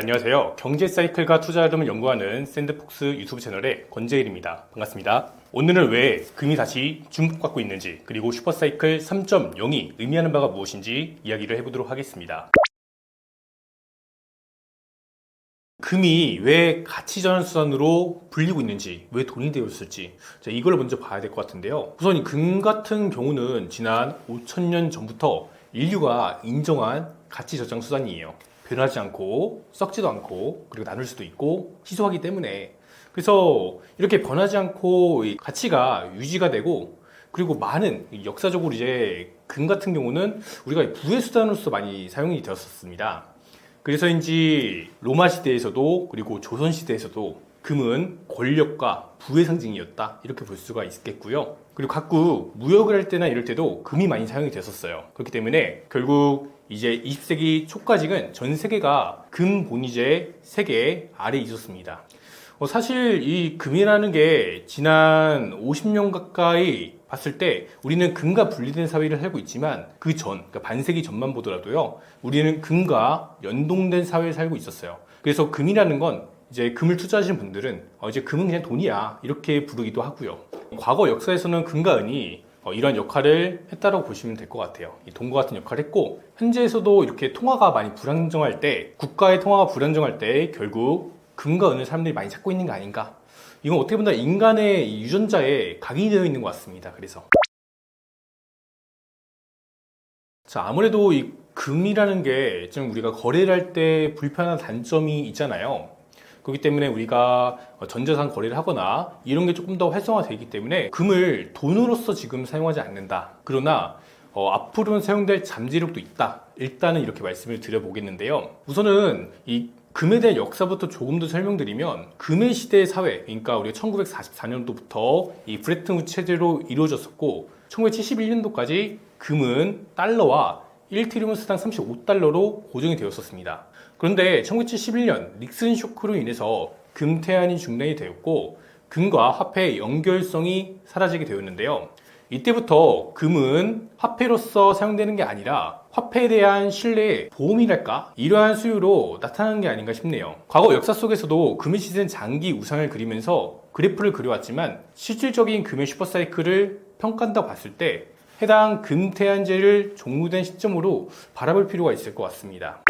안녕하세요. 경제 사이클과 투자 흐름을 연구하는 샌드폭스 유튜브 채널의 권재일입니다. 반갑습니다. 오늘은 왜 금이 다시 중복받고 있는지, 그리고 슈퍼사이클 3.0이 의미하는 바가 무엇인지 이야기를 해보도록 하겠습니다. 금이 왜 가치전환수단으로 불리고 있는지, 왜 돈이 되어 있을지, 이걸 먼저 봐야 될 것 같은데요. 우선 이 금 같은 경우는 지난 5천년 전부터 인류가 인정한 가치저장수단이에요. 변하지 않고 썩지도 않고, 그리고 나눌 수도 있고 희소하기 때문에, 그래서 이렇게 변하지 않고 이 가치가 유지가 되고, 그리고 많은 역사적으로 이제 금 같은 경우는 우리가 부의 수단으로서 많이 사용이 되었었습니다. 그래서인지 로마 시대에서도, 그리고 조선 시대에서도 금은 권력과 부의 상징이었다, 이렇게 볼 수가 있겠고요. 그리고 각국 무역을 할 때나 이럴 때도 금이 많이 사용이 됐었어요. 그렇기 때문에 결국 이제 20세기 초까지는 전 세계가 금 본위제 세계 아래에 있었습니다. 사실 이 금이라는 게 지난 50년 가까이 봤을 때 우리는 금과 분리된 사회를 살고 있지만, 그 전, 그러니까 반세기 전만 보더라도요, 우리는 금과 연동된 사회를 살고 있었어요. 그래서 금이라는 건 이제 금을 투자하시는 분들은 이제 금은 그냥 돈이야, 이렇게 부르기도 하고요. 과거 역사에서는 금과 은이 이런 역할을 했다고 보시면 될 것 같아요. 이 돈과 같은 역할을 했고, 현재에서도 이렇게 통화가 많이 불안정할 때, 국가의 통화가 불안정할 때 결국 금과 은을 사람들이 많이 찾고 있는 게 아닌가. 이건 어떻게 보면 인간의 유전자에 각인이 되어 있는 것 같습니다. 그래서 아무래도 이 금이라는 게 좀 우리가 거래를 할 때 불편한 단점이 있잖아요. 그렇기 때문에 우리가 전자상 거래를 하거나 이런 게 조금 더 활성화되기 때문에 금을 돈으로서 지금 사용하지 않는다. 그러나 앞으로는 사용될 잠재력도 있다. 일단은 이렇게 말씀을 드려보겠는데요. 우선은 이 금에 대한 역사부터 조금 더 설명드리면, 금의 시대의 사회, 그러니까 우리가 1944년도부터 이 브레튼 우드 체제로 이루어졌었고, 1971년도까지 금은 달러와 1트리온 수당 35달러로 고정이 되었었습니다. 그런데 1971년 닉슨 쇼크로 인해서 금 태환이 중단이 되었고, 금과 화폐의 연결성이 사라지게 되었는데요. 이때부터 금은 화폐로서 사용되는 게 아니라 화폐에 대한 신뢰의 보험이랄까? 이러한 수요로 나타나는 게 아닌가 싶네요. 과거 역사 속에서도 금의 시세는 장기 우상을 그리면서 그래프를 그려왔지만, 실질적인 금의 슈퍼사이클을 평가한다고 봤을 때 해당 금태환제를 종료된 시점으로 바라볼 필요가 있을 것 같습니다.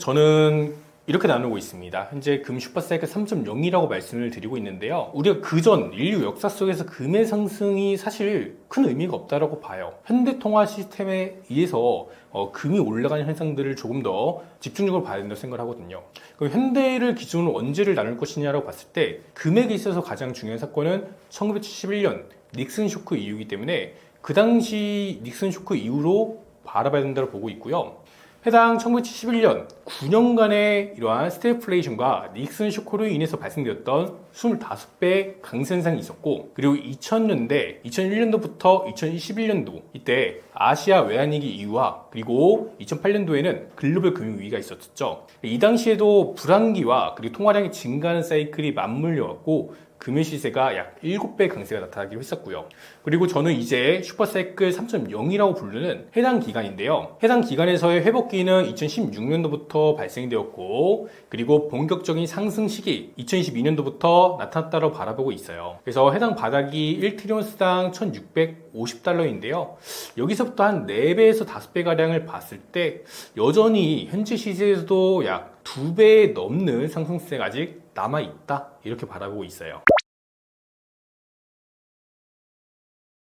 저는 이렇게 나누고 있습니다. 현재 금 슈퍼사이클 3.0이라고 말씀을 드리고 있는데요. 우리가 그전 인류 역사 속에서 금의 상승이 사실 큰 의미가 없다라고 봐요. 현대 통화 시스템에 의해서 금이 올라가는 현상들을 조금 더 집중적으로 봐야 된다고 생각을 하거든요. 그럼 현대를 기준으로 언제를 나눌 것이냐라고 봤을 때, 금액에 있어서 가장 중요한 사건은 1971년 닉슨 쇼크 이후이기 때문에 그 당시 닉슨 쇼크 이후로 바라봐야 된다고 보고 있고요. 해당 1971년 9년간의 이러한 스태그플레이션과 닉슨 쇼크로 인해서 발생되었던 25배 강세 현상이 있었고, 그리고 2000년대, 2001년도부터 2021년도 이때 아시아 외환위기 이후와, 그리고 2008년도에는 글로벌 금융위기가 있었죠. 이 당시에도 불황기와 그리고 통화량이 증가하는 사이클이 맞물려 왔고, 금의 시세가 약 7배 강세가 나타나기로 했었고요. 그리고 저는 이제 슈퍼사이클 3.0이라고 부르는 해당 기간인데요. 해당 기간에서의 회복기는 2016년도부터 발생되었고, 그리고 본격적인 상승 시기 2022년도부터 나타났다고 바라보고 있어요. 그래서 해당 바닥이 1트리온 수당 1650달러인데요. 여기서부터 한 4배에서 5배가량을 봤을 때 여전히 현재 시세에서도 약 2배 넘는 상승세가 아직 남아있다, 이렇게 바라보고 있어요.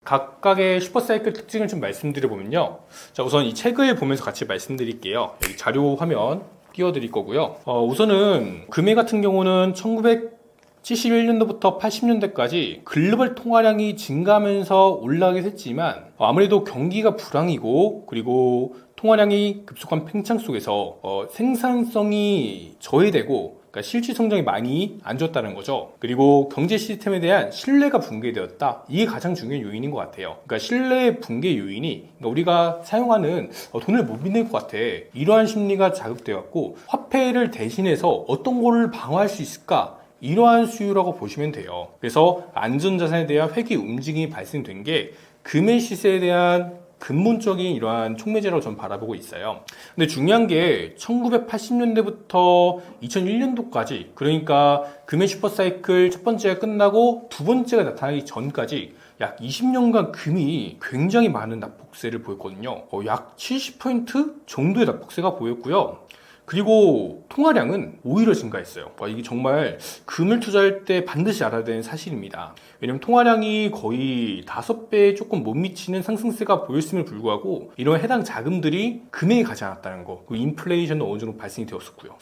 각각의 슈퍼사이클 특징을 좀 말씀드려보면요. 자, 우선 이 책을 보면서 같이 말씀드릴게요. 여기 자료 화면 띄워드릴 거고요. 우선은 금액 같은 경우는 1971년도부터 80년대까지 글로벌 통화량이 증가하면서 올라가게 됐지만, 아무래도 경기가 불황이고, 그리고 통화량이 급속한 팽창 속에서 생산성이 저해되고, 그러니까 실질 성장이 많이 안 좋았다는 거죠. 그리고 경제 시스템에 대한 신뢰가 붕괴되었다. 이게 가장 중요한 요인인 것 같아요. 그러니까 신뢰 붕괴 요인이, 그러니까 우리가 사용하는 돈을 못 믿는 것 같아, 이러한 심리가 자극되었고, 화폐를 대신해서 어떤 거를 방어할 수 있을까, 이러한 수요라고 보시면 돼요. 그래서 안전자산에 대한 회귀 움직임이 발생된 게 금의 시세에 대한 근본적인 이러한 촉매제라고 저는 바라보고 있어요. 근데 중요한 게 1980년대부터 2001년도까지, 그러니까 금의 슈퍼사이클 첫 번째가 끝나고 두 번째가 나타나기 전까지 약 20년간 금이 굉장히 많은 낙폭세를 보였거든요. 약 70% 정도의 낙폭세가 보였고요. 그리고 통화량은 오히려 증가했어요. 이게 정말 금을 투자할 때 반드시 알아야 되는 사실입니다. 왜냐면 통화량이 거의 5배에 조금 못 미치는 상승세가 보였음을 불구하고 이런 해당 자금들이 금에 가지 않았다는 거, 그 인플레이션은 어느 정도 발생이 되었었고요.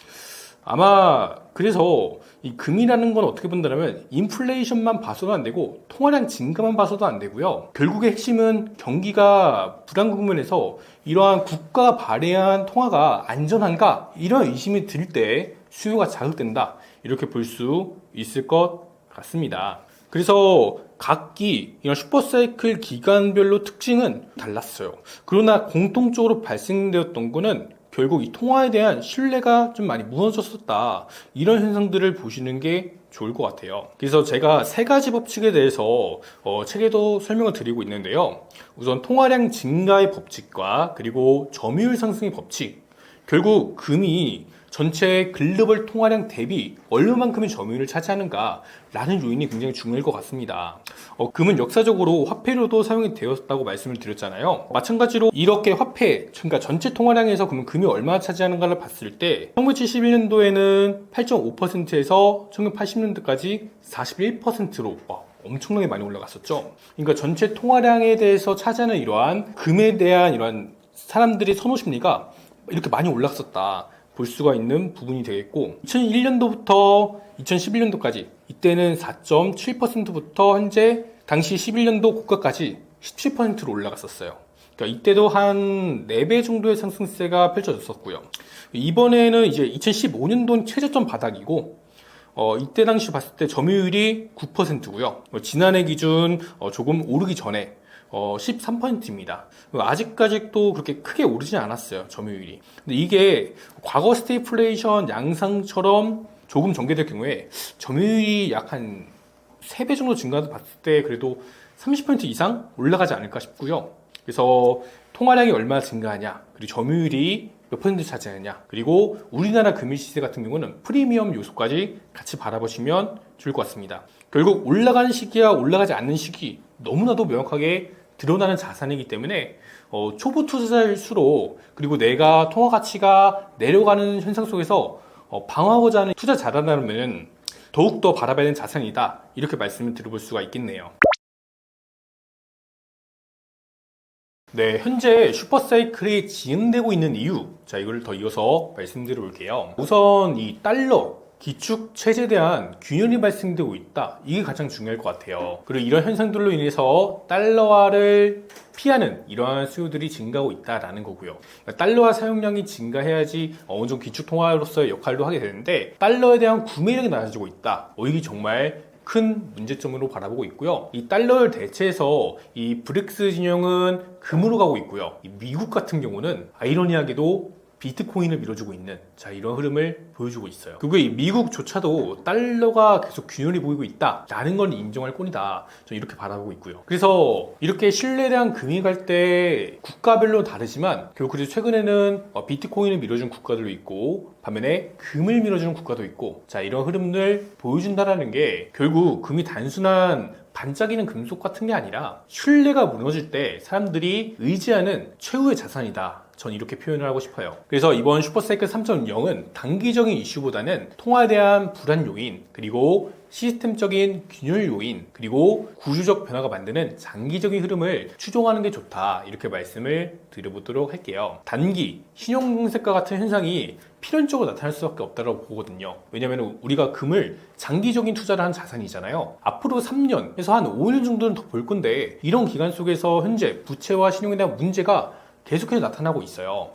아마 그래서 이 금이라는 건 어떻게 본다면 인플레이션만 봐서도 안 되고 통화량 증가만 봐서도 안 되고요. 결국의 핵심은 경기가 불안 국면에서 이러한 국가가 발행한 통화가 안전한가, 이런 의심이 들 때 수요가 자극된다, 이렇게 볼 수 있을 것 같습니다. 그래서 각기 이런 슈퍼사이클 기간별로 특징은 달랐어요. 그러나 공통적으로 발생되었던 거는 결국 이 통화에 대한 신뢰가 좀 많이 무너졌었다, 이런 현상들을 보시는 게 좋을 것 같아요. 그래서 제가 세 가지 법칙에 대해서 책에도 설명을 드리고 있는데요. 우선 통화량 증가의 법칙과 그리고 점유율 상승의 법칙, 결국 금이 전체 글로벌 통화량 대비 얼마만큼의 점유율을 차지하는가 라는 요인이 굉장히 중요할 것 같습니다. 금은 역사적으로 화폐로도 사용이 되었다고 말씀을 드렸잖아요. 마찬가지로 이렇게 화폐, 그러니까 전체 통화량에서 금이 얼마나 차지하는가를 봤을 때 1971년도에는 8.5%에서 1980년도까지 41%로 엄청나게 많이 올라갔었죠. 그러니까 전체 통화량에 대해서 차지하는 이러한 금에 대한 이러한 사람들의 선호 심리가 이렇게 많이 올랐었다 볼 수가 있는 부분이 되겠고, 2001년도부터 2011년도까지 이때는 4.7%부터 현재 당시 11년도 고가까지 17%로 올라갔었어요. 그러니까 이때도 한 4배 정도의 상승세가 펼쳐졌었고요. 이번에는 이제 2015년도는 최저점 바닥이고, 이때 당시 봤을 때 점유율이 9%고요. 지난해 기준 조금 오르기 전에 13%입니다. 아직까지도 그렇게 크게 오르지 않았어요, 점유율이. 근데 이게 과거 스테이플레이션 양상처럼 조금 전개될 경우에 점유율이 약 한 3배 정도 증가도 봤을 때 그래도 30% 이상 올라가지 않을까 싶고요. 그래서 통화량이 얼마나 증가하냐, 그리고 점유율이 몇 퍼센트 차지하느냐, 그리고 우리나라 금일 시세 같은 경우는 프리미엄 요소까지 같이 바라보시면 좋을 것 같습니다. 결국 올라가는 시기와 올라가지 않는 시기 너무나도 명확하게 드러나는 자산이기 때문에 초보 투자자일수록, 그리고 내가 통화 가치가 내려가는 현상 속에서 방어하고자 하는 투자 자산이라면 더욱더 바라봐야 되는 자산이다, 이렇게 말씀을 드려볼 수가 있겠네요. 네, 현재 슈퍼사이클이 진행되고 있는 이유, 자, 이걸 더 이어서 말씀드려 볼게요. 우선 이 달러 기축 체제에 대한 균열이 발생되고 있다, 이게 가장 중요할 것 같아요. 그리고 이런 현상들로 인해서 달러화를 피하는 이러한 수요들이 증가하고 있다라는 거고요. 그러니까 달러화 사용량이 증가해야지 어느 정도 기축 통화로서의 역할도 하게 되는데, 달러에 대한 구매력이 낮아지고 있다, 이게 정말 큰 문제점으로 바라보고 있고요. 이 달러를 대체해서 이 브릭스 진영은 금으로 가고 있고요. 이 미국 같은 경우는 아이러니하게도 비트코인을 밀어주고 있는, 자, 이런 흐름을 보여주고 있어요. 그리고 이 미국조차도 달러가 계속 균열이 보이고 있다라는 건 인정할 꼴이다, 저는 이렇게 바라보고 있고요. 그래서 이렇게 신뢰에 대한 금이 갈 때 국가별로 다르지만 결국 그래서 최근에는 비트코인을 밀어준 국가들도 있고 반면에 금을 밀어주는 국가도 있고, 자, 이런 흐름을 보여준다라는 게 결국 금이 단순한 반짝이는 금속 같은 게 아니라 신뢰가 무너질 때 사람들이 의지하는 최후의 자산이다, 전 이렇게 표현을 하고 싶어요. 그래서 이번 슈퍼사이클 3.0은 단기적인 이슈보다는 통화에 대한 불안 요인, 그리고 시스템적인 균열 요인, 그리고 구조적 변화가 만드는 장기적인 흐름을 추종하는 게 좋다, 이렇게 말씀을 드려보도록 할게요. 단기 신용공세가 같은 현상이 필연적으로 나타날 수밖에 없다고 보거든요. 왜냐하면 우리가 금을 장기적인 투자를 한 자산이잖아요. 앞으로 3년에서 한 5년 정도는 더 볼 건데, 이런 기간 속에서 현재 부채와 신용에 대한 문제가 계속해서 나타나고 있어요.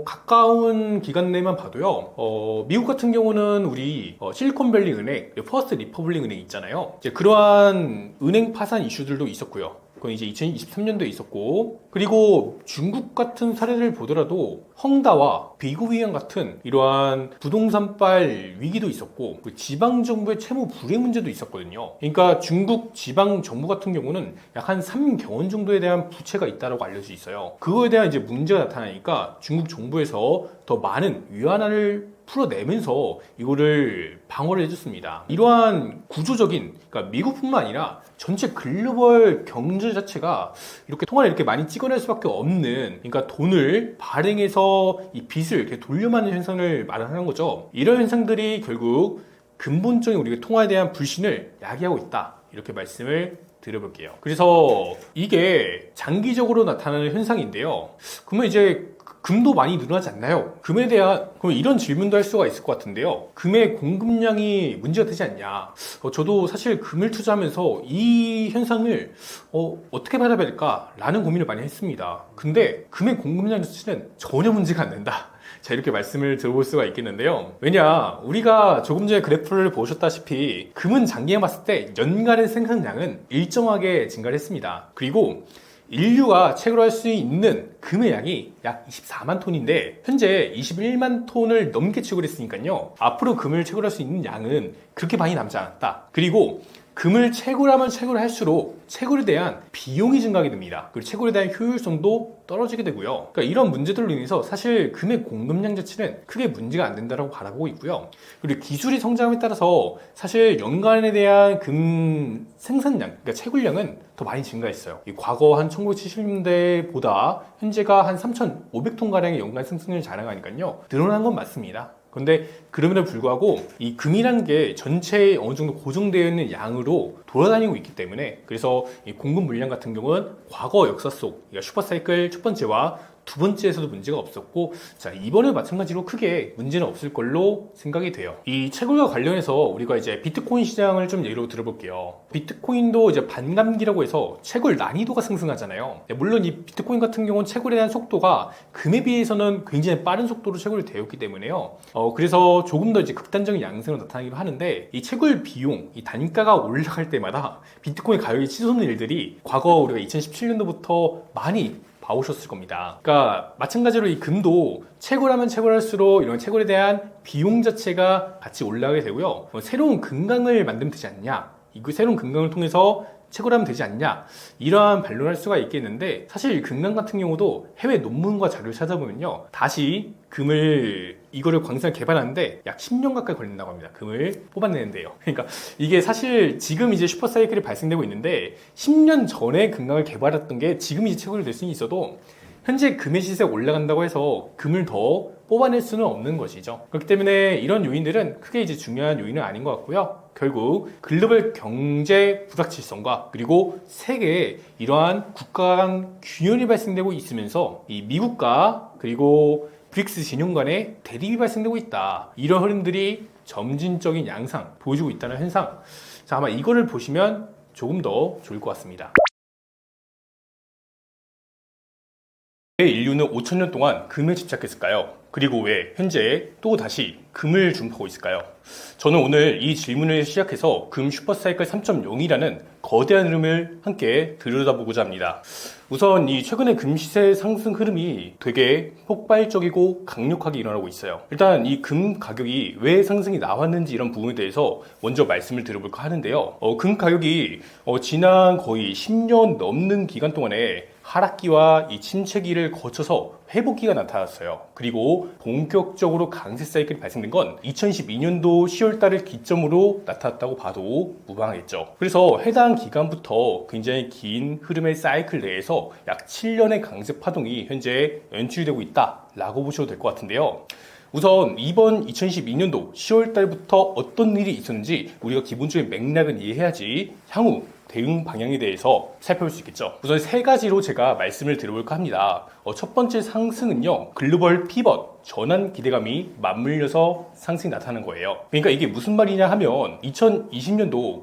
가까운 기간 내만 봐도요, 미국 같은 경우는 우리 실리콘밸리 은행, 퍼스트 리퍼블릭 은행 있잖아요. 이제 그러한 은행 파산 이슈들도 있었고요. 그건 이제 2023년도에 있었고, 그리고 중국 같은 사례를 보더라도 헝다와 비구위안 같은 이러한 부동산발 위기도 있었고 지방정부의 채무 불이행 문제도 있었거든요. 그러니까 중국 지방정부 같은 경우는 약 한 3경원 정도에 대한 부채가 있다고 알려져 있어요. 그거에 대한 이제 문제가 나타나니까 중국 정부에서 더 많은 위안화를 풀어내면서 이거를 방어를 해줬습니다. 이러한 구조적인, 그러니까 미국뿐만 아니라 전체 글로벌 경제 자체가 이렇게 통화를 이렇게 많이 찍어낼 수밖에 없는, 그러니까 돈을 발행해서 이 빚을 이렇게 돌려받는 현상을 말하는 거죠. 이런 현상들이 결국 근본적인 우리가 통화에 대한 불신을 야기하고 있다, 이렇게 말씀을 드려볼게요. 그래서 이게 장기적으로 나타나는 현상인데요. 그러면 이제 금도 많이 늘어나지 않나요? 금에 대한, 그럼 이런 질문도 할 수가 있을 것 같은데요. 금의 공급량이 문제가 되지 않냐? 저도 사실 금을 투자하면서 이 현상을 어떻게 받아봐야 될까라는 고민을 많이 했습니다. 근데 금의 공급량 자체는 전혀 문제가 안 된다. 자, 이렇게 말씀을 들어볼 수가 있겠는데요. 왜냐, 우리가 조금 전에 그래프를 보셨다시피 금은 장기에 봤을 때 연간의 생산량은 일정하게 증가를 했습니다. 그리고 인류가 채굴할 수 있는 금의 양이 약 24만 톤인데 현재 21만 톤을 넘게 채굴했으니까요. 앞으로 금을 채굴할 수 있는 양은 그렇게 많이 남지 않았다. 그리고 금을 채굴하면 채굴할수록 채굴에 대한 비용이 증가하게 됩니다. 그리고 채굴에 대한 효율성도 떨어지게 되고요. 그러니까 이런 문제들로 인해서 사실 금의 공급량 자체는 크게 문제가 안 된다고 바라보고 있고요. 그리고 기술이 성장함에 따라서 사실 연간에 대한 금 생산량, 그러니까 채굴량은 더 많이 증가했어요. 과거 한 1970년대보다 현재가 한 3,500톤가량의 연간 생산량을 자랑하니까요. 늘어난 건 맞습니다. 근데 그럼에도 불구하고 이 금이라는 게 전체에 어느 정도 고정되어 있는 양으로 돌아다니고 있기 때문에, 그래서 이 공급 물량 같은 경우는 과거 역사 속 슈퍼사이클 첫 번째와 두 번째에서도 문제가 없었고, 자, 이번에 마찬가지로 크게 문제는 없을 걸로 생각이 돼요. 이 채굴과 관련해서 우리가 이제 비트코인 시장을 좀 예로 들어볼게요. 비트코인도 이제 반감기라고 해서 채굴 난이도가 상승하잖아요. 물론 이 비트코인 같은 경우는 채굴에 대한 속도가 금에 비해서는 굉장히 빠른 속도로 채굴이 되었기 때문에요. 그래서 조금 더 이제 극단적인 양상으로 나타나기도 하는데, 이 채굴 비용, 이 단가가 올라갈 때마다 비트코인 가격이 치솟는 일들이 과거 우리가 2017년도부터 많이 봐오셨을 겁니다. 그러니까 마찬가지로 이 금도 채굴하면 채굴할수록 이런 채굴에 대한 비용 자체가 같이 올라가게 되고요. 새로운 금강을 만들면 되지 않냐, 이 새로운 금강을 통해서 채굴하면 되지 않냐, 이러한 반론을 할 수가 있겠는데, 사실 금강 같은 경우도 해외 논문과 자료를 찾아보면요, 다시 이거를 광산을 개발하는데 약 10년 가까이 걸린다고 합니다. 금을 뽑아내는데요. 그러니까 이게 사실 지금 이제 슈퍼사이클이 발생되고 있는데 10년 전에 금강을 개발했던 게 지금 이제 채굴이 될 수는 있어도 현재 금의 시세가 올라간다고 해서 금을 더 뽑아낼 수는 없는 것이죠. 그렇기 때문에 이런 요인들은 크게 이제 중요한 요인은 아닌 것 같고요. 결국 글로벌 경제 불확실성과 그리고 세계에 이러한 국가 간 균열이 발생되고 있으면서 이 미국과 그리고 브릭스 진영 간의 대립이 발생되고 있다. 이런 흐름들이 점진적인 양상 보여주고 있다는 현상. 자, 아마 이거를 보시면 조금 더 좋을 것 같습니다. 왜 인류는 5천년 동안 금에 집착했을까요? 그리고 왜 현재 또 다시 금을 주목하고 있을까요? 저는 오늘 이 질문을 시작해서 금 슈퍼사이클 3.0이라는 거대한 흐름을 함께 들여다보고자 합니다. 우선 이 최근의 금 시세 상승 흐름이 되게 폭발적이고 강력하게 일어나고 있어요. 일단 이 금 가격이 왜 상승이 나왔는지 이런 부분에 대해서 먼저 말씀을 드려볼까 하는데요. 금 가격이 지난 거의 10년 넘는 기간 동안에 하락기와 이 침체기를 거쳐서 회복기가 나타났어요. 그리고 본격적으로 강세 사이클이 발생된 건 2012년도 10월 달을 기점으로 나타났다고 봐도 무방하겠죠. 그래서 해당 기간부터 굉장히 긴 흐름의 사이클 내에서 약 7년의 강세 파동이 현재 연출되고 있다라고 보셔도 될 것 같은데요. 우선 이번 2012년도 10월 달부터 어떤 일이 있었는지 우리가 기본적인 맥락은 이해해야지 향후 대응 방향에 대해서 살펴볼 수 있겠죠. 우선 세 가지로 제가 말씀을 드려볼까 합니다. 첫 번째 상승은요, 글로벌 피벗, 전환 기대감이 맞물려서 상승이 나타나는 거예요. 그러니까 이게 무슨 말이냐 하면 2020년도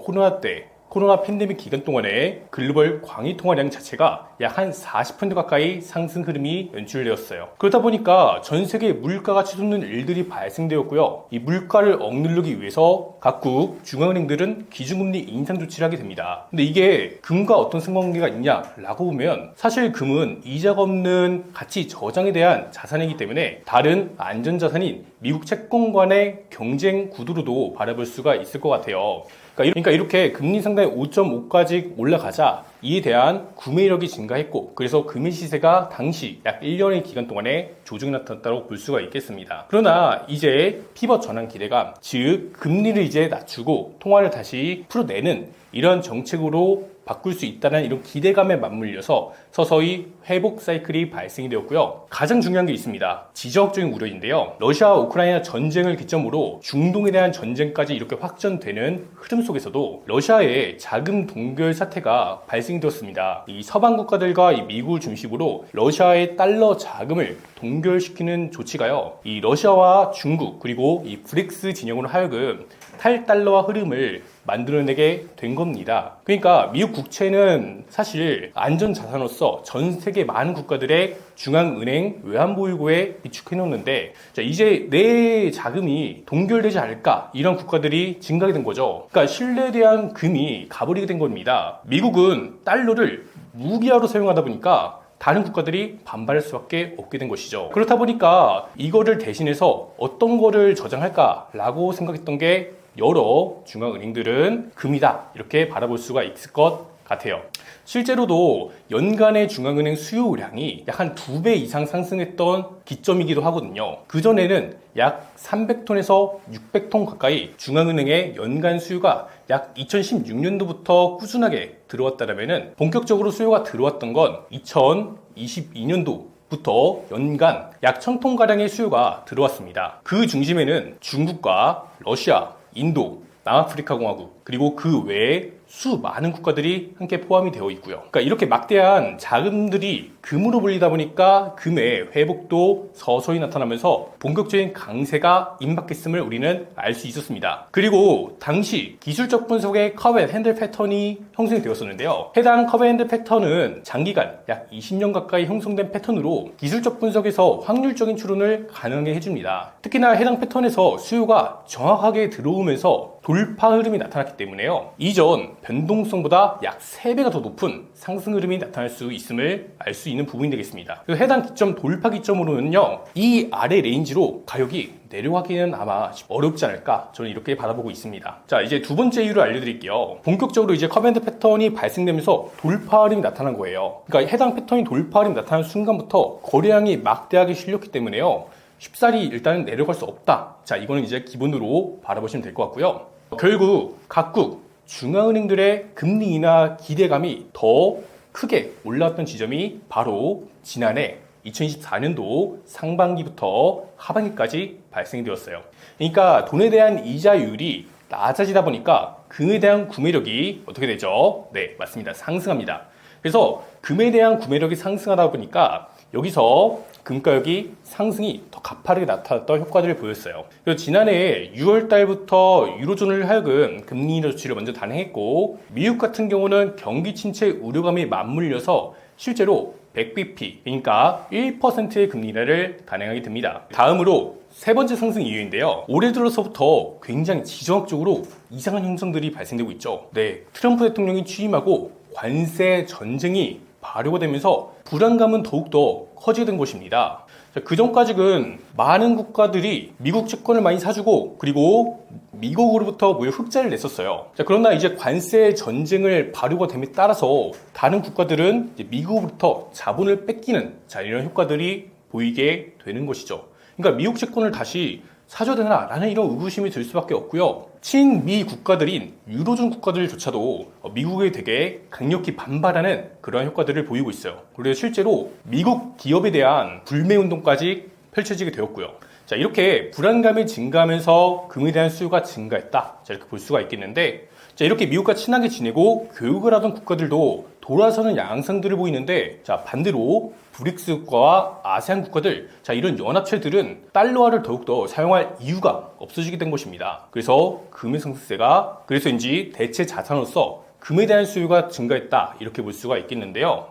코로나 팬데믹 기간 동안에 글로벌 광의 통화량 자체가 약 한 40% 가까이 상승 흐름이 연출되었어요. 그러다 보니까 전 세계 물가가 치솟는 일들이 발생되었고요. 이 물가를 억누르기 위해서 각국 중앙은행들은 기준금리 인상 조치를 하게 됩니다. 근데 이게 금과 어떤 상관관계가 있냐라고 보면 사실 금은 이자가 없는 가치 저장에 대한 자산이기 때문에 다른 안전자산인 미국 채권과의 경쟁 구도로도 바라볼 수가 있을 것 같아요. 그러니까 이렇게 금리 상단이 5.5까지 올라가자 이에 대한 구매력이 증가했고, 그래서 금의 시세가 당시 약 1년의 기간 동안에 조정이 나타났다고 볼 수가 있겠습니다. 그러나 이제 피벗 전환 기대감, 즉 금리를 이제 낮추고 통화를 다시 풀어내는 이런 정책으로 바꿀 수 있다는 이런 기대감에 맞물려서 서서히 회복 사이클이 발생이 되었고요. 가장 중요한 게 있습니다. 지정학적인 우려인데요. 러시아와 우크라이나 전쟁을 기점으로 중동에 대한 전쟁까지 이렇게 확전되는 흐름 속에서도 러시아의 자금 동결 사태가 발생되었습니다. 이 서방 국가들과 이 미국을 중심으로 러시아의 달러 자금을 동결시키는 조치가요. 이 러시아와 중국 그리고 이 브릭스 진영으로 하여금 탈달러화 흐름을 만들어내게 된 겁니다. 그러니까 미국 국채는 사실 안전자산으로서 전 세계 많은 국가들의 중앙은행 외환보유고에 비축해 놓는데, 이제 내 자금이 동결되지 않을까, 이런 국가들이 증가하게 된 거죠. 그러니까 신뢰에 대한 금이 가버리게 된 겁니다. 미국은 달러를 무기화로 사용하다 보니까 다른 국가들이 반발할 수밖에 없게 된 것이죠. 그렇다 보니까 이거를 대신해서 어떤 거를 저장할까라고 생각했던 게 여러 중앙은행들은 금이다, 이렇게 바라볼 수가 있을 것 같아요. 실제로도 연간의 중앙은행 수요량이 약 한 2배 이상 상승했던 기점이기도 하거든요. 그전에는 약 300톤에서 600톤 가까이 중앙은행의 연간 수요가 약 2016년도부터 꾸준하게 들어왔다면 본격적으로 수요가 들어왔던 건 2022년도 부터 연간 약 1000톤가량의 수요가 들어왔습니다. 그 중심에는 중국과 러시아, 인도, 남아프리카 공화국, 그리고 그 외에 수많은 국가들이 함께 포함이 되어 있고요. 그러니까 이렇게 막대한 자금들이 금으로 불리다 보니까 금의 회복도 서서히 나타나면서 본격적인 강세가 임박했음을 우리는 알 수 있었습니다. 그리고 당시 기술적 분석의 커브 앤 핸들 패턴이 형성이 되었었는데요. 해당 커브 앤 핸들 패턴은 장기간 약 20년 가까이 형성된 패턴으로 기술적 분석에서 확률적인 추론을 가능하게 해줍니다. 특히나 해당 패턴에서 수요가 정확하게 들어오면서 돌파 흐름이 나타났기 때문에요. 이전 변동성보다 약 3배가 더 높은 상승 흐름이 나타날 수 있음을 알 수 있는 부분이 되겠습니다. 그래서 해당 기점 돌파 기점으로는요, 이 아래 레인지로 가격이 내려가기는 아마 어렵지 않을까, 저는 이렇게 바라보고 있습니다. 자, 이제 두 번째 이유를 알려드릴게요. 본격적으로 이제 커브 앤 핸들 패턴이 발생되면서 돌파 흐름이 나타난 거예요. 그러니까 해당 패턴이 돌파 흐름이 나타난 순간부터 거래량이 막대하게 실렸기 때문에요, 쉽사리 일단은 내려갈 수 없다. 자, 이거는 이제 기본으로 바라보시면 될 것 같고요. 결국 각국 중앙은행들의 금리 인하 기대감이 더 크게 올라왔던 지점이 바로 지난해 2024년도 상반기부터 하반기까지 발생이 되었어요. 그러니까 돈에 대한 이자율이 낮아지다 보니까 금에 대한 구매력이 어떻게 되죠? 네, 맞습니다. 상승합니다. 그래서 금에 대한 구매력이 상승하다 보니까 여기서 금가격이 상승이 더 가파르게 나타났던 효과들을 보였어요. 그래서 지난해 6월 달부터 유로존을 하여금 금리 인하 조치를 먼저 단행했고, 미국 같은 경우는 경기 침체 우려감이 맞물려서 실제로 100bp, 그러니까 1%의 금리 인하를 단행하게 됩니다. 다음으로 세 번째 상승 이유인데요. 올해 들어서부터 굉장히 지정학적으로 이상한 현상들이 발생되고 있죠. 네, 트럼프 대통령이 취임하고 관세 전쟁이 발효가 되면서 불안감은 더욱더 커지게 된 것입니다. 그 전까지는 많은 국가들이 미국 채권을 많이 사주고, 그리고 미국으로부터 흑자를 냈었어요. 그러나 이제 관세 전쟁을 발효가 됨에 따라서 다른 국가들은 이제 미국으로부터 자본을 뺏기는 이런 효과들이 보이게 되는 것이죠. 그러니까 미국 채권을 다시 사줘야 되나라는 이런 의구심이 들 수밖에 없고요. 친미 국가들인 유로존 국가들조차도 미국에 되게 강력히 반발하는 그런 효과들을 보이고 있어요. 그래서 실제로 미국 기업에 대한 불매 운동까지 펼쳐지게 되었고요. 자, 이렇게 불안감이 증가하면서 금에 대한 수요가 증가했다, 자, 이렇게 볼 수가 있겠는데, 자, 이렇게 미국과 친하게 지내고 교육을 하던 국가들도 돌아서는 양상들을 보이는데, 자, 반대로 브릭스 국가와 아세안 국가들, 자, 이런 연합체들은 달러화를 더욱더 사용할 이유가 없어지게 된 것입니다. 그래서 금의 상승세가, 그래서인지 대체 자산으로서 금에 대한 수요가 증가했다, 이렇게 볼 수가 있겠는데요.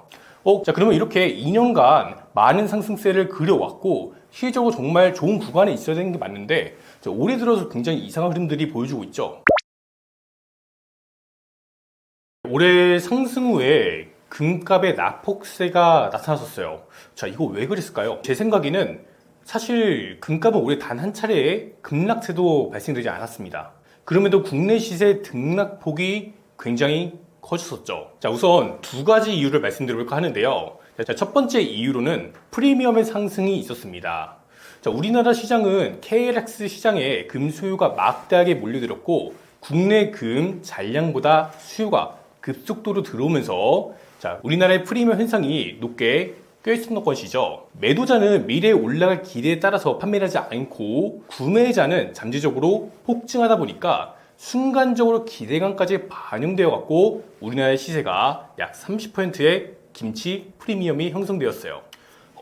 자, 그러면 이렇게 2년간 많은 상승세를 그려왔고 실질적으로 정말 좋은 구간에 있어야 되는 게 맞는데 자, 올해 들어서 굉장히 이상한 흐름들이 보여주고 있죠. 올해 상승 후에 금값의 낙폭세가 나타났었어요. 자, 이거 왜 그랬을까요? 제 생각에는 사실 금값은 올해 단 한 차례의 급락세도 발생되지 않았습니다. 그럼에도 국내 시세 등락폭이 굉장히 커졌었죠. 자, 우선 두 가지 이유를 말씀드려볼까 하는데요. 자, 첫 번째 이유로는 프리미엄의 상승이 있었습니다. 자, 우리나라 시장은 KLX 시장에 금 수요가 막대하게 몰려들었고 국내 금 잔량보다 수요가 급속도로 들어오면서 자, 우리나라의 프리미엄 현상이 높게 껴있었던 것이죠. 매도자는 미래에 올라갈 기대에 따라서 판매를 하지 않고 구매자는 잠재적으로 폭증하다 보니까 순간적으로 기대감까지 반영되어 갖고 우리나라의 시세가 약 30%의 김치 프리미엄이 형성되었어요.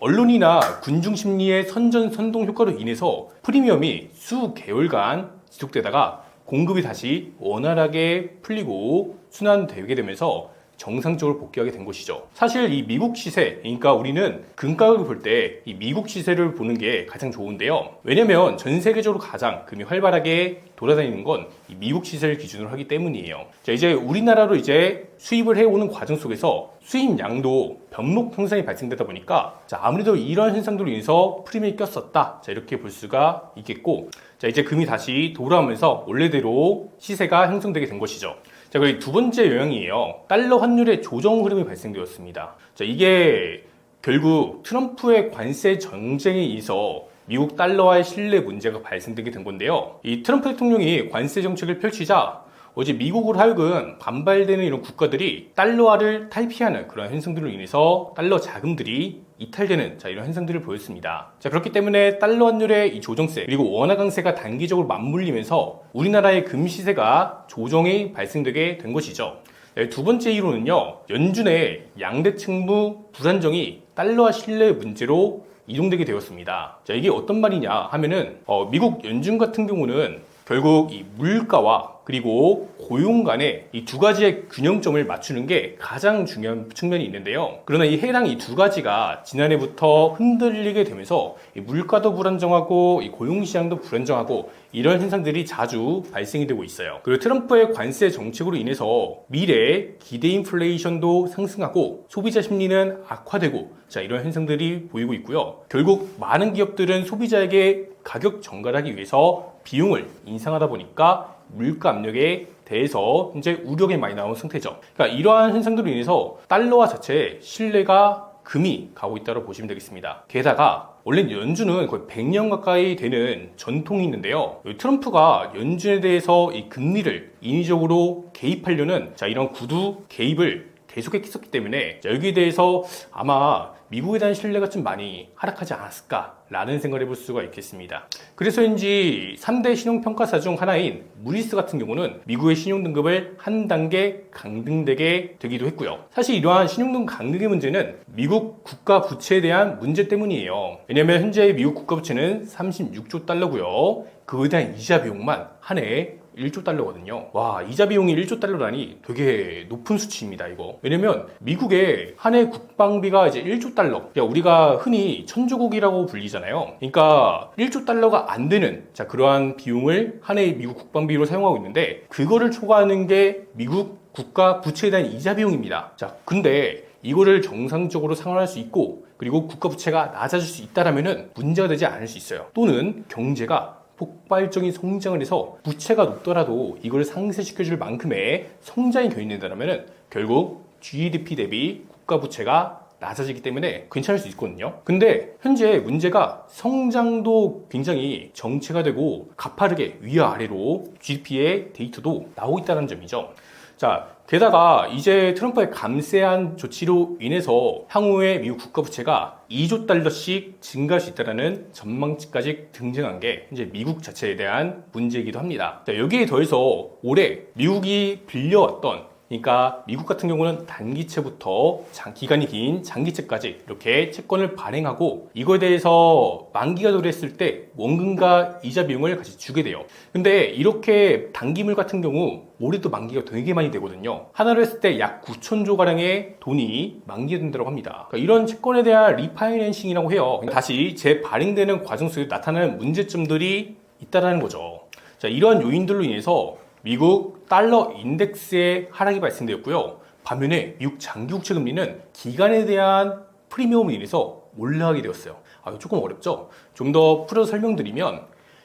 언론이나 군중 심리의 선전선동 효과로 인해서 프리미엄이 수개월간 지속되다가 공급이 다시 원활하게 풀리고 순환되게 되면서 정상적으로 복귀하게 된 것이죠. 사실 이 미국 시세, 그러니까 우리는 금가격을 볼 때 이 미국 시세를 보는 게 가장 좋은데요. 왜냐면 전 세계적으로 가장 금이 활발하게 돌아다니는 건 이 미국 시세를 기준으로 하기 때문이에요. 자, 이제 우리나라로 이제 수입을 해오는 과정 속에서 수입량도 변목 현상이 발생되다 보니까 자, 아무래도 이런 현상들로 인해서 프리미엄이 꼈었다. 자, 이렇게 볼 수가 있겠고, 자, 이제 금이 다시 돌아오면서 원래대로 시세가 형성되게 된 것이죠. 자, 그리고 두 번째 영향이에요. 달러 환율의 조정 흐름이 발생되었습니다. 자, 이게 결국 트럼프의 관세 전쟁에 의해서 미국 달러와의 신뢰 문제가 발생되게 된 건데요. 이 트럼프 대통령이 관세 정책을 펼치자 어제 미국으로 하여금 반발되는 이런 국가들이 달러화를 탈피하는 그런 현상들로 인해서 달러 자금들이 이탈되는 자, 이런 현상들을 보였습니다. 자, 그렇기 때문에 달러 환율의 이 조정세 그리고 원화 강세가 단기적으로 맞물리면서 우리나라의 금 시세가 조정이 발생되게 된 것이죠. 네, 두 번째 이유로는요, 연준의 양대 측무 불안정이 달러화 신뢰 문제로 이동되게 되었습니다. 자, 이게 어떤 말이냐 하면은 미국 연준 같은 경우는 결국 이 물가와 그리고 고용 간의 이 두 가지의 균형점을 맞추는 게 가장 중요한 측면이 있는데요. 그러나 이 해당 이 두 가지가 지난해부터 흔들리게 되면서 이 물가도 불안정하고 이 고용 시장도 불안정하고 이런 현상들이 자주 발생이 되고 있어요. 그리고 트럼프의 관세 정책으로 인해서 미래 기대 인플레이션도 상승하고 소비자 심리는 악화되고 자, 이런 현상들이 보이고 있고요. 결국 많은 기업들은 소비자에게 가격 전가를 하기 위해서 비용을 인상하다 보니까 물가 압력에 대해서 이제 우려가 많이 나온 상태죠. 그러니까 이러한 현상들로 인해서 달러화 자체에 신뢰가 금이 가고 있다고 보시면 되겠습니다. 게다가 원래 연준은 거의 100년 가까이 되는 전통이 있는데요. 트럼프가 연준에 대해서 이 금리를 인위적으로 개입하려는 자, 이런 구두 개입을 계속했기 때문에 여기에 대해서 아마 미국에 대한 신뢰가 좀 많이 하락하지 않았을까라는 생각을 해볼 수가 있겠습니다. 그래서인지 3대 신용평가사 중 하나인 무디스 같은 경우는 미국의 신용등급을 한 단계 강등되게 되기도 했고요. 사실 이러한 신용등급 강등의 문제는 미국 국가 부채에 대한 문제 때문이에요. 왜냐하면 현재 미국 국가 부채는 36조 달러고요. 그에 대한 이자 비용만 한 해에 1조 달러거든요. 와, 이자 비용이 1조 달러라니 되게 높은 수치입니다, 이거. 왜냐면 미국의 한 해 국방비가 이제 1조 달러. 그러니까 우리가 흔히 천조국이라고 불리잖아요. 그러니까 1조 달러가 안 되는 자, 그러한 비용을 한 해 미국 국방비로 사용하고 있는데 그거를 초과하는 게 미국 국가 부채에 대한 이자 비용입니다. 자, 근데 이거를 정상적으로 상환할 수 있고 그리고 국가 부채가 낮아질 수 있다라면은 문제가 되지 않을 수 있어요. 또는 경제가 폭발적인 성장을 해서 부채가 높더라도 이걸 상쇄시켜줄 만큼의 성장이 견인된다면 결국 GDP 대비 국가 부채가 낮아지기 때문에 괜찮을 수 있거든요. 근데 현재 문제가 성장도 굉장히 정체가 되고 가파르게 위아래로 GDP의 데이터도 나오고 있다는 점이죠. 자, 게다가 이제 트럼프의 감세한 조치로 인해서 향후에 미국 국가 부채가 2조 달러씩 증가할 수 있다는 전망치까지 등장한 게 이제 미국 자체에 대한 문제이기도 합니다. 자, 여기에 더해서 올해 미국이 빌려왔던 그러니까 미국 같은 경우는 단기채부터 기간이 긴 장기채까지 이렇게 채권을 발행하고 이거에 대해서 만기가 도래했을 때 원금과 이자 비용을 같이 주게 돼요. 근데 이렇게 단기물 같은 경우 올해도 만기가 되게 많이 되거든요. 하나로 했을 때 약 9천조 가량의 돈이 만기가 된다고 합니다. 그러니까 이런 채권에 대한 리파이낸싱이라고 해요. 다시 재발행되는 과정 속에 나타나는 문제점들이 있다는 거죠. 자, 이런 요인들로 인해서 미국 달러 인덱스의 하락이 발생되었고요. 반면에 미국 장기국채 금리는 기간에 대한 프리미엄으로 인해서 올라가게 되었어요. 조금 어렵죠? 좀 더 풀어서 설명드리면,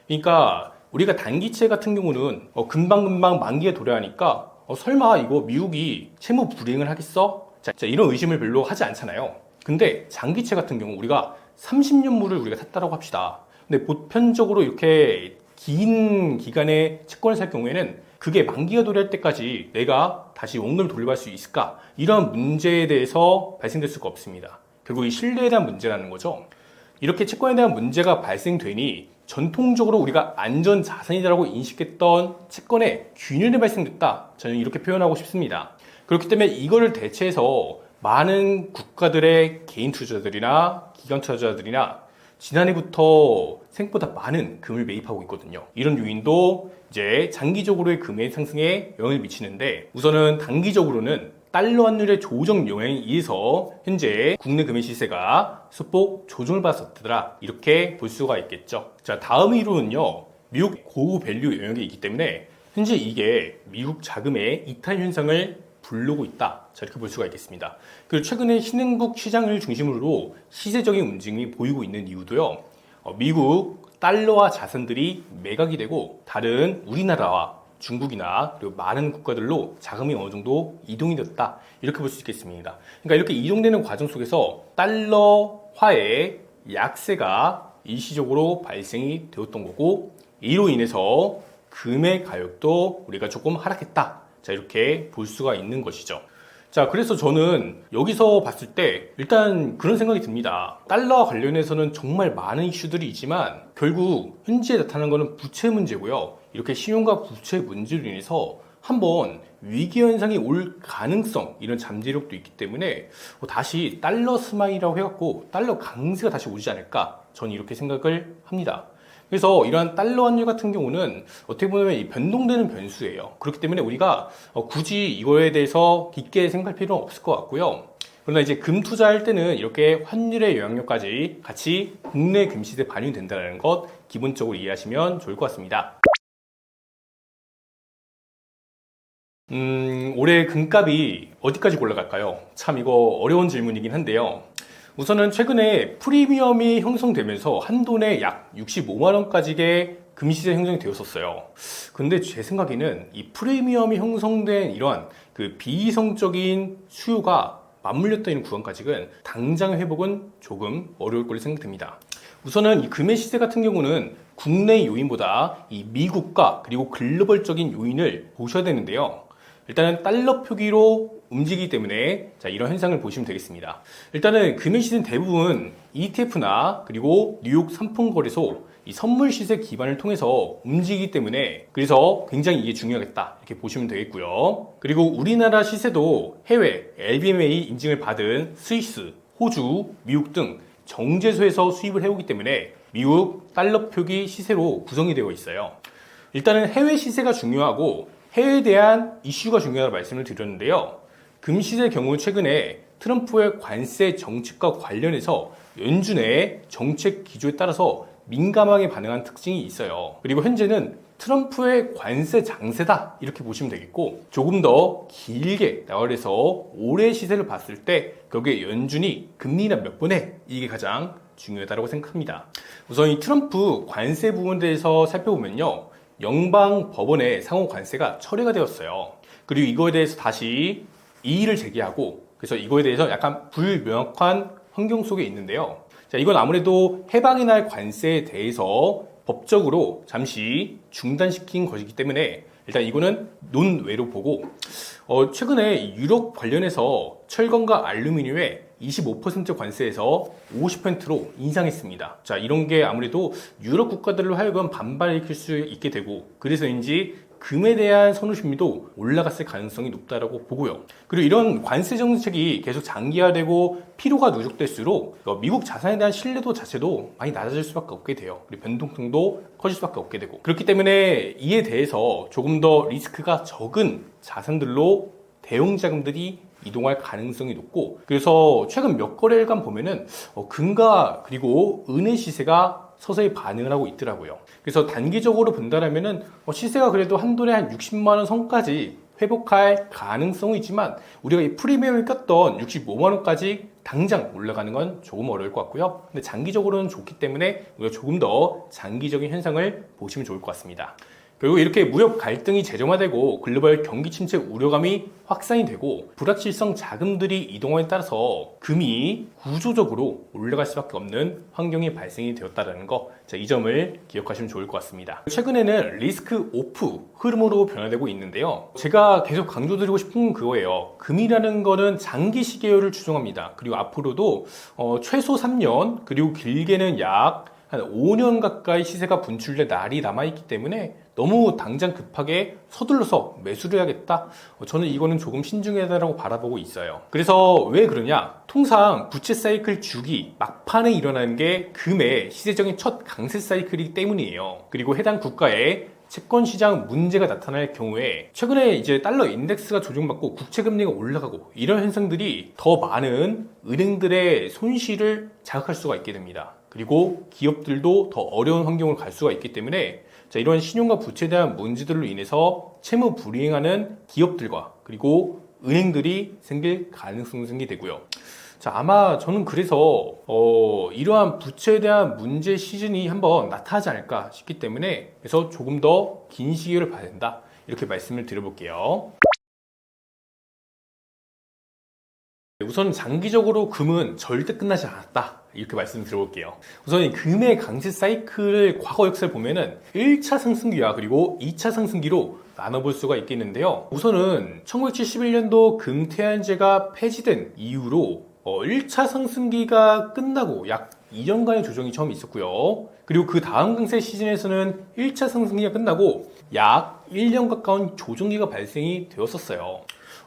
그러니까 우리가 단기채 같은 경우는 금방금방 만기에 도래하니까 설마 이거 미국이 채무 불이행을 하겠어? 자, 이런 의심을 별로 하지 않잖아요. 근데 장기채 같은 경우 우리가 30년물을 우리가 샀다라고 합시다. 근데 보편적으로 이렇게 긴 기간의 채권을 살 경우에는 그게 만기가 도래할 때까지 내가 다시 원금을 돌려받을 수 있을까? 이런 문제에 대해서 발생될 수가 없습니다. 결국 이 신뢰에 대한 문제라는 거죠. 이렇게 채권에 대한 문제가 발생되니 전통적으로 우리가 안전 자산이라고 인식했던 채권에 균열이 발생됐다. 저는 이렇게 표현하고 싶습니다. 그렇기 때문에 이거를 대체해서 많은 국가들의 개인 투자자들이나 기관 투자자들이나 지난해부터 생각보다 많은 금을 매입하고 있거든요. 이런 요인도 이제 장기적으로의 금의 상승에 영향을 미치는데, 우선은 단기적으로는 달러 환율의 조정 영향에 의해서 현재 국내 금의 시세가 소폭 조정을 받았더라, 이렇게 볼 수가 있겠죠. 자, 다음 이론은요, 미국 고밸류 영역에 있기 때문에 현재 이게 미국 자금의 이탈 현상을 부르고 있다. 자, 이렇게 볼 수가 있겠습니다. 그리고 최근에 신흥국 시장을 중심으로 시세적인 움직임이 보이고 있는 이유도요, 미국 달러화 자산들이 매각이 되고 다른 우리나라와 중국이나 그리고 많은 국가들로 자금이 어느 정도 이동이 됐다, 이렇게 볼 수 있겠습니다. 그러니까 이렇게 이동되는 과정 속에서 달러화의 약세가 일시적으로 발생이 되었던 거고, 이로 인해서 금의 가격도 우리가 조금 하락했다. 자, 이렇게 볼 수가 있는 것이죠. 자, 그래서 저는 여기서 봤을 때 일단 그런 생각이 듭니다. 달러와 관련해서는 정말 많은 이슈들이 있지만 결국 현재 나타나는 것은 부채 문제고요. 이렇게 신용과 부채 문제로 인해서 한번 위기 현상이 올 가능성, 이런 잠재력도 있기 때문에 다시 달러 스마일이라고 해갖고 달러 강세가 다시 오지 않을까, 저는 이렇게 생각을 합니다. 그래서 이러한 달러 환율 같은 경우는 어떻게 보면 이 변동되는 변수예요. 그렇기 때문에 우리가 굳이 이거에 대해서 깊게 생각할 필요는 없을 것 같고요. 그러나 이제 금 투자할 때는 이렇게 환율의 영향력까지 같이 국내 금시세에 반영이 된다는 것 기본적으로 이해하시면 좋을 것 같습니다. 올해 금값이 어디까지 올라갈까요? 참 이거 어려운 질문이긴 한데요. 우선은 최근에 프리미엄이 형성되면서 한돈에 약 65만 원까지의 금시세 형성이 되었었어요. 근데 제 생각에는 이 프리미엄이 형성된 이러한 그 비이성적인 수요가 맞물렸다 있는 구간까지는 당장 회복은 조금 어려울 걸로 생각됩니다. 우선은 이 금의 시세 같은 경우는 국내 요인보다 이 미국과 그리고 글로벌적인 요인을 보셔야 되는데요. 일단은 달러 표기로 움직이기 때문에 자, 이런 현상을 보시면 되겠습니다. 일단은 금의 시세는 대부분 ETF나 그리고 뉴욕 상품거래소 이 선물 시세 기반을 통해서 움직이기 때문에 그래서 굉장히 이게 중요하겠다, 이렇게 보시면 되겠고요. 그리고 우리나라 시세도 해외 LBMA 인증을 받은 스위스, 호주, 미국 등 정제소에서 수입을 해오기 때문에 미국 달러 표기 시세로 구성이 되어 있어요. 일단은 해외 시세가 중요하고 해외에 대한 이슈가 중요하다고 말씀을 드렸는데요. 금 시세의 경우 최근에 트럼프의 관세 정책과 관련해서 연준의 정책 기조에 따라서 민감하게 반응한 특징이 있어요. 그리고 현재는 트럼프의 관세 장세다, 이렇게 보시면 되겠고, 조금 더 길게 나열해서 올해 시세를 봤을 때 거기에 연준이 금리나 몇 번에, 이게 가장 중요하다고 생각합니다. 우선 이 트럼프 관세 부분에 대해서 살펴보면요, 연방 법원의 상호 관세가 철회가 되었어요. 그리고 이거에 대해서 다시 이의를 제기하고, 그래서 이거에 대해서 약간 불명확한 환경 속에 있는데요. 자, 이건 아무래도 해방의 날 관세에 대해서 법적으로 잠시 중단시킨 것이기 때문에 일단 이거는 논외로 보고, 최근에 유럽 관련해서 철강과 알루미늄에 25% 관세에서 50%로 인상했습니다. 자, 이런 게 아무래도 유럽 국가들로 하여금 반발을 일으킬 수 있게 되고, 그래서인지 금에 대한 선호심리도 올라갔을 가능성이 높다라고 보고요. 그리고 이런 관세 정책이 계속 장기화되고 피로가 누적될수록 미국 자산에 대한 신뢰도 자체도 많이 낮아질 수밖에 없게 돼요. 그리고 변동성도 커질 수밖에 없게 되고, 그렇기 때문에 이에 대해서 조금 더 리스크가 적은 자산들로 대형 자금들이 이동할 가능성이 높고, 그래서 최근 몇 거래일간 보면은 금과 그리고 은의 시세가 서서히 반응을 하고 있더라고요. 그래서 단기적으로 본다라면은 시세가 그래도 한 돈에 한 60만 원 선까지 회복할 가능성은 있지만, 우리가 이 프리미엄을 꼈던 65만 원까지 당장 올라가는 건 조금 어려울 것 같고요. 근데 장기적으로는 좋기 때문에 우리가 조금 더 장기적인 현상을 보시면 좋을 것 같습니다. 그리고 이렇게 무역 갈등이 재점화되고 글로벌 경기 침체 우려감이 확산이 되고 불확실성 자금들이 이동함에 따라서 금이 구조적으로 올라갈 수밖에 없는 환경이 발생이 되었다는 거, 이 점을 기억하시면 좋을 것 같습니다. 최근에는 리스크 오프 흐름으로 변화되고 있는데요. 제가 계속 강조드리고 싶은 건 그거예요. 금이라는 거는 장기 시계열을 추종합니다. 그리고 앞으로도 최소 3년, 그리고 길게는 약 한 5년 가까이 시세가 분출될 날이 남아있기 때문에 너무 당장 급하게 서둘러서 매수를 해야겠다? 저는 이거는 조금 신중해야 된다고 바라보고 있어요. 그래서 왜 그러냐? 통상 부채 사이클 주기 막판에 일어나는 게 금의 시세적인 첫 강세 사이클이기 때문이에요. 그리고 해당 국가의 채권 시장 문제가 나타날 경우에 최근에 이제 달러 인덱스가 조정받고 국채 금리가 올라가고 이런 현상들이 더 많은 은행들의 손실을 자극할 수가 있게 됩니다. 그리고 기업들도 더 어려운 환경으로 갈 수가 있기 때문에 이런 신용과 부채에 대한 문제들로 인해서 채무 불이행하는 기업들과 그리고 은행들이 생길 가능성이 생기되고요. 아마 저는 그래서 이러한 부채에 대한 문제 시즌이 한번 나타나지 않을까 싶기 때문에, 그래서 조금 더 긴 시기를 봐야 된다, 이렇게 말씀을 드려볼게요. 우선 장기적으로 금은 절대 끝나지 않았다, 이렇게 말씀을 드려볼게요. 우선 이 금의 강세 사이클을 과거 역사를 보면은 1차 상승기와 그리고 2차 상승기로 나눠볼 수가 있겠는데요. 우선은 1971년도 금태한제가 폐지된 이후로 1차 상승기가 끝나고 약 2년간의 조정이 처음 있었고요. 그리고 그 다음 강세 시즌에서는 1차 상승기가 끝나고 약 1년 가까운 조정기가 발생이 되었었어요.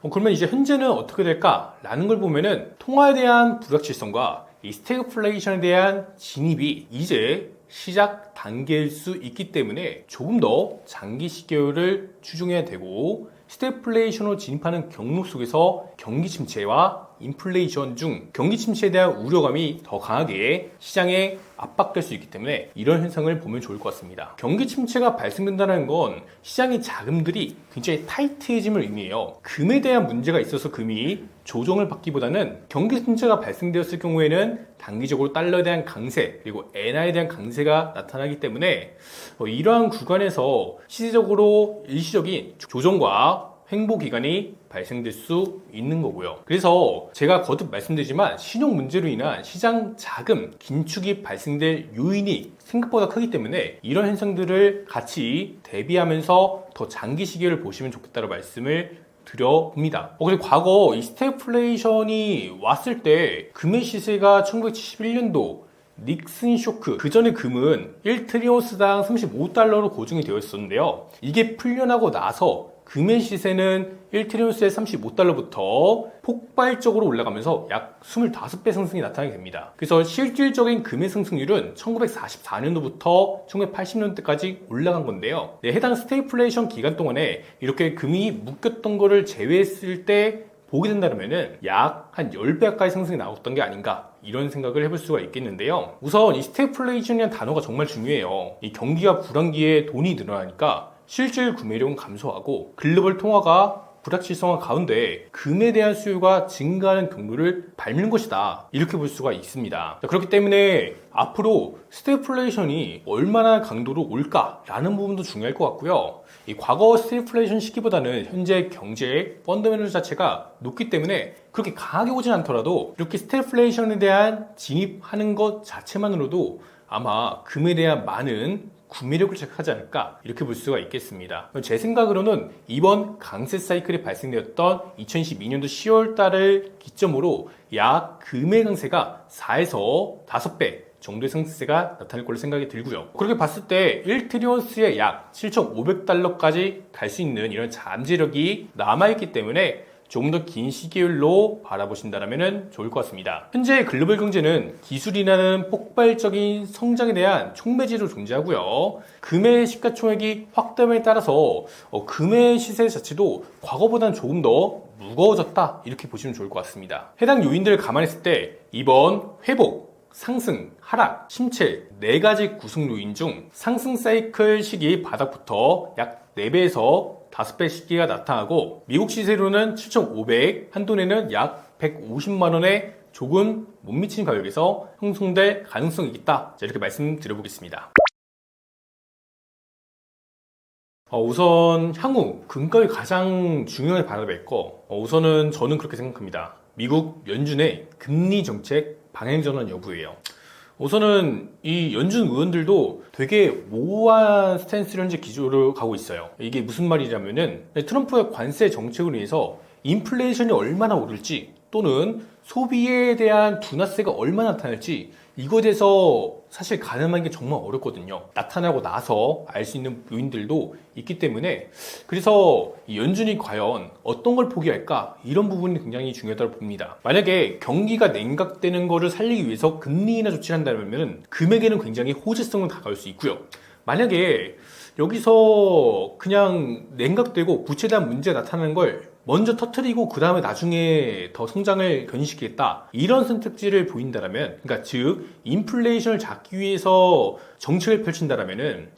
그러면 이제 현재는 어떻게 될까라는 걸 보면은 통화에 대한 불확실성과 이 스태그플레이션에 대한 진입이 이제 시작 단계일 수 있기 때문에 조금 더 장기 시계열을 추종해야 되고, 스태그플레이션으로 진입하는 경로 속에서 경기 침체와 인플레이션 중 경기 침체에 대한 우려감이 더 강하게 시장에 압박될 수 있기 때문에 이런 현상을 보면 좋을 것 같습니다. 경기 침체가 발생된다는 건 시장의 자금들이 굉장히 타이트해짐을 의미해요. 금에 대한 문제가 있어서 금이 조정을 받기보다는 경기 침체가 발생되었을 경우에는 단기적으로 달러에 대한 강세 그리고 엔화에 대한 강세가 나타나기 때문에 이러한 구간에서 시세적으로 일시적인 조정과 횡보 기간이 발생될 수 있는 거고요. 그래서 제가 거듭 말씀드리지만 신용 문제로 인한 시장 자금 긴축이 발생될 요인이 생각보다 크기 때문에 이런 현상들을 같이 대비하면서 더 장기 시기를 보시면 좋겠다고 말씀을 드려봅니다. 그리고 과거 이 스태그플레이션이 왔을 때 금의 시세가 1971년도 닉슨 쇼크, 그 전에 금은 1트리온스당 35달러로 고정이 되어 있었는데요. 이게 풀려나고 나서 금의 시세는 1트리온스에 35달러부터 폭발적으로 올라가면서 약 25배 상승이 나타나게 됩니다. 그래서 실질적인 금의 상승률은 1944년도부터 1980년대까지 올라간 건데요. 해당 스태그플레이션 기간 동안에 이렇게 금이 묶였던 거를 제외했을 때 보게 된다면 약 한 10배 가까이 상승이 나왔던 게 아닌가, 이런 생각을 해볼 수가 있겠는데요. 우선 이 스태그플레이션이라는 단어가 정말 중요해요. 이 경기가 불황기에 돈이 늘어나니까 실질 구매력은 감소하고 글로벌 통화가 불확실성한 가운데 금에 대한 수요가 증가하는 경로를 밟는 것이다, 이렇게 볼 수가 있습니다. 그렇기 때문에 앞으로 스태그플레이션이 얼마나 강도로 올까라는 부분도 중요할 것 같고요. 이 과거 스태그플레이션 시기보다는 현재 경제의 펀더멘털 자체가 높기 때문에 그렇게 강하게 오진 않더라도 이렇게 스태그플레이션에 대한 진입하는 것 자체만으로도 아마 금에 대한 많은 구매력을 자극하지 않을까, 이렇게 볼 수가 있겠습니다. 제 생각으로는 이번 강세 사이클이 발생되었던 2012년도 10월 달을 기점으로 약 금의 강세가 4에서 5배 정도의 상승세가 나타날 걸로 생각이 들고요. 그렇게 봤을 때 1트리온스에 약 7,500달러까지 갈 수 있는 이런 잠재력이 남아있기 때문에 조금 더 긴 시기율로 바라보신다면 좋을 것 같습니다. 현재 글로벌 경제는 기술이라는 폭발적인 성장에 대한 촉매제로 존재하고요. 금의 시가총액이 확대함에 따라서 금의 시세 자체도 과거보다는 조금 더 무거워졌다, 이렇게 보시면 좋을 것 같습니다. 해당 요인들을 감안했을 때 이번 회복, 상승, 하락, 침체 4가지 구성 요인 중 상승 사이클 시기 바닥부터 약 4배에서 5배 시기가 나타나고, 미국 시세로는 7,500, 한돈에는 약 150만원에 조금 못 미치는 가격에서 형성될 가능성이 있다, 이렇게 말씀드려보겠습니다. 우선 향후 금가격이 가장 중요하게 바라볼 거, 우선은 저는 그렇게 생각합니다. 미국 연준의 금리 정책 방향 전환 여부예요. 우선은 이 연준 의원들도 되게 모호한 스탠스를 현재 기조로 가고 있어요. 이게 무슨 말이냐면은 트럼프의 관세 정책으로 인해서 인플레이션이 얼마나 오를지, 또는 소비에 대한 둔화세가 얼마나 나타날지, 이거에 대해서 사실 가늠하는 게 정말 어렵거든요. 나타나고 나서 알 수 있는 요인들도 있기 때문에, 그래서 연준이 과연 어떤 걸 포기할까, 이런 부분이 굉장히 중요하다고 봅니다. 만약에 경기가 냉각되는 거를 살리기 위해서 금리 인하 조치를 한다면 금액에는 굉장히 호재성을 다가올 수 있고요. 만약에 여기서 그냥 냉각되고 부채에 대한 문제가 나타나는 걸 먼저 터트리고 그 다음에 나중에 더 성장을 견인시키겠다, 이런 선택지를 보인다라면, 그러니까 즉 인플레이션을 잡기 위해서 정책을 펼친다라면은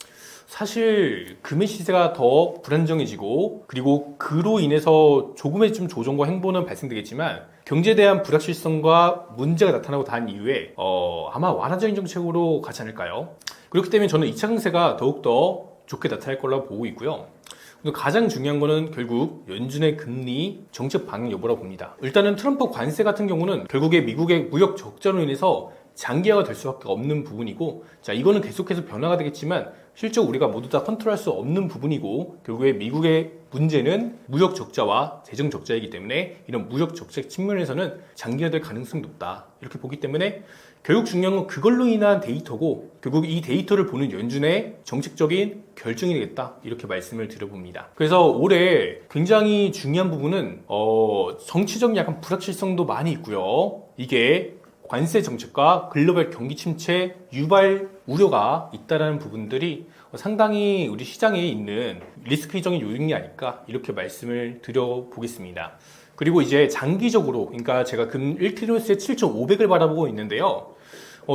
사실 금의 시세가 더 불안정해지고, 그리고 그로 인해서 조금의 좀 조정과 행보는 발생되겠지만 경제에 대한 불확실성과 문제가 나타나고 난 이후에 아마 완화적인 정책으로 가지 않을까요? 그렇기 때문에 저는 2차 강세가 더욱더 좋게 나타날 거라고 보고 있고요. 가장 중요한 거는 결국 연준의 금리 정책 방향 여부라고 봅니다. 일단은 트럼프 관세 같은 경우는 결국에 미국의 무역 적자로 인해서 장기화가 될 수밖에 없는 부분이고, 자, 이거는 계속해서 변화가 되겠지만 실제로 우리가 모두 다 컨트롤할 수 없는 부분이고, 결국에 미국의 문제는 무역 적자와 재정 적자이기 때문에 이런 무역 적자 측면에서는 장기화될 가능성이 높다, 이렇게 보기 때문에 결국 중요한 건 그걸로 인한 데이터고, 결국 이 데이터를 보는 연준의 정책적인 결정이 되겠다, 이렇게 말씀을 드려봅니다. 그래서 올해 굉장히 중요한 부분은 정치적인 약간 불확실성도 많이 있고요. 이게 관세 정책과 글로벌 경기 침체 유발 우려가 있다는 부분들이 상당히 우리 시장에 있는 리스크적인 요인이 아닐까, 이렇게 말씀을 드려보겠습니다. 그리고 이제 장기적으로, 그러니까 제가 금 1트리온스에 7,500을 바라보고 있는데요.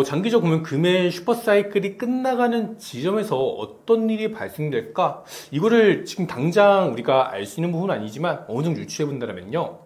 장기적으로 보면 금의 슈퍼사이클이 끝나가는 지점에서 어떤 일이 발생될까? 이거를 지금 당장 우리가 알 수 있는 부분은 아니지만 어느 정도 유추해 본다면요.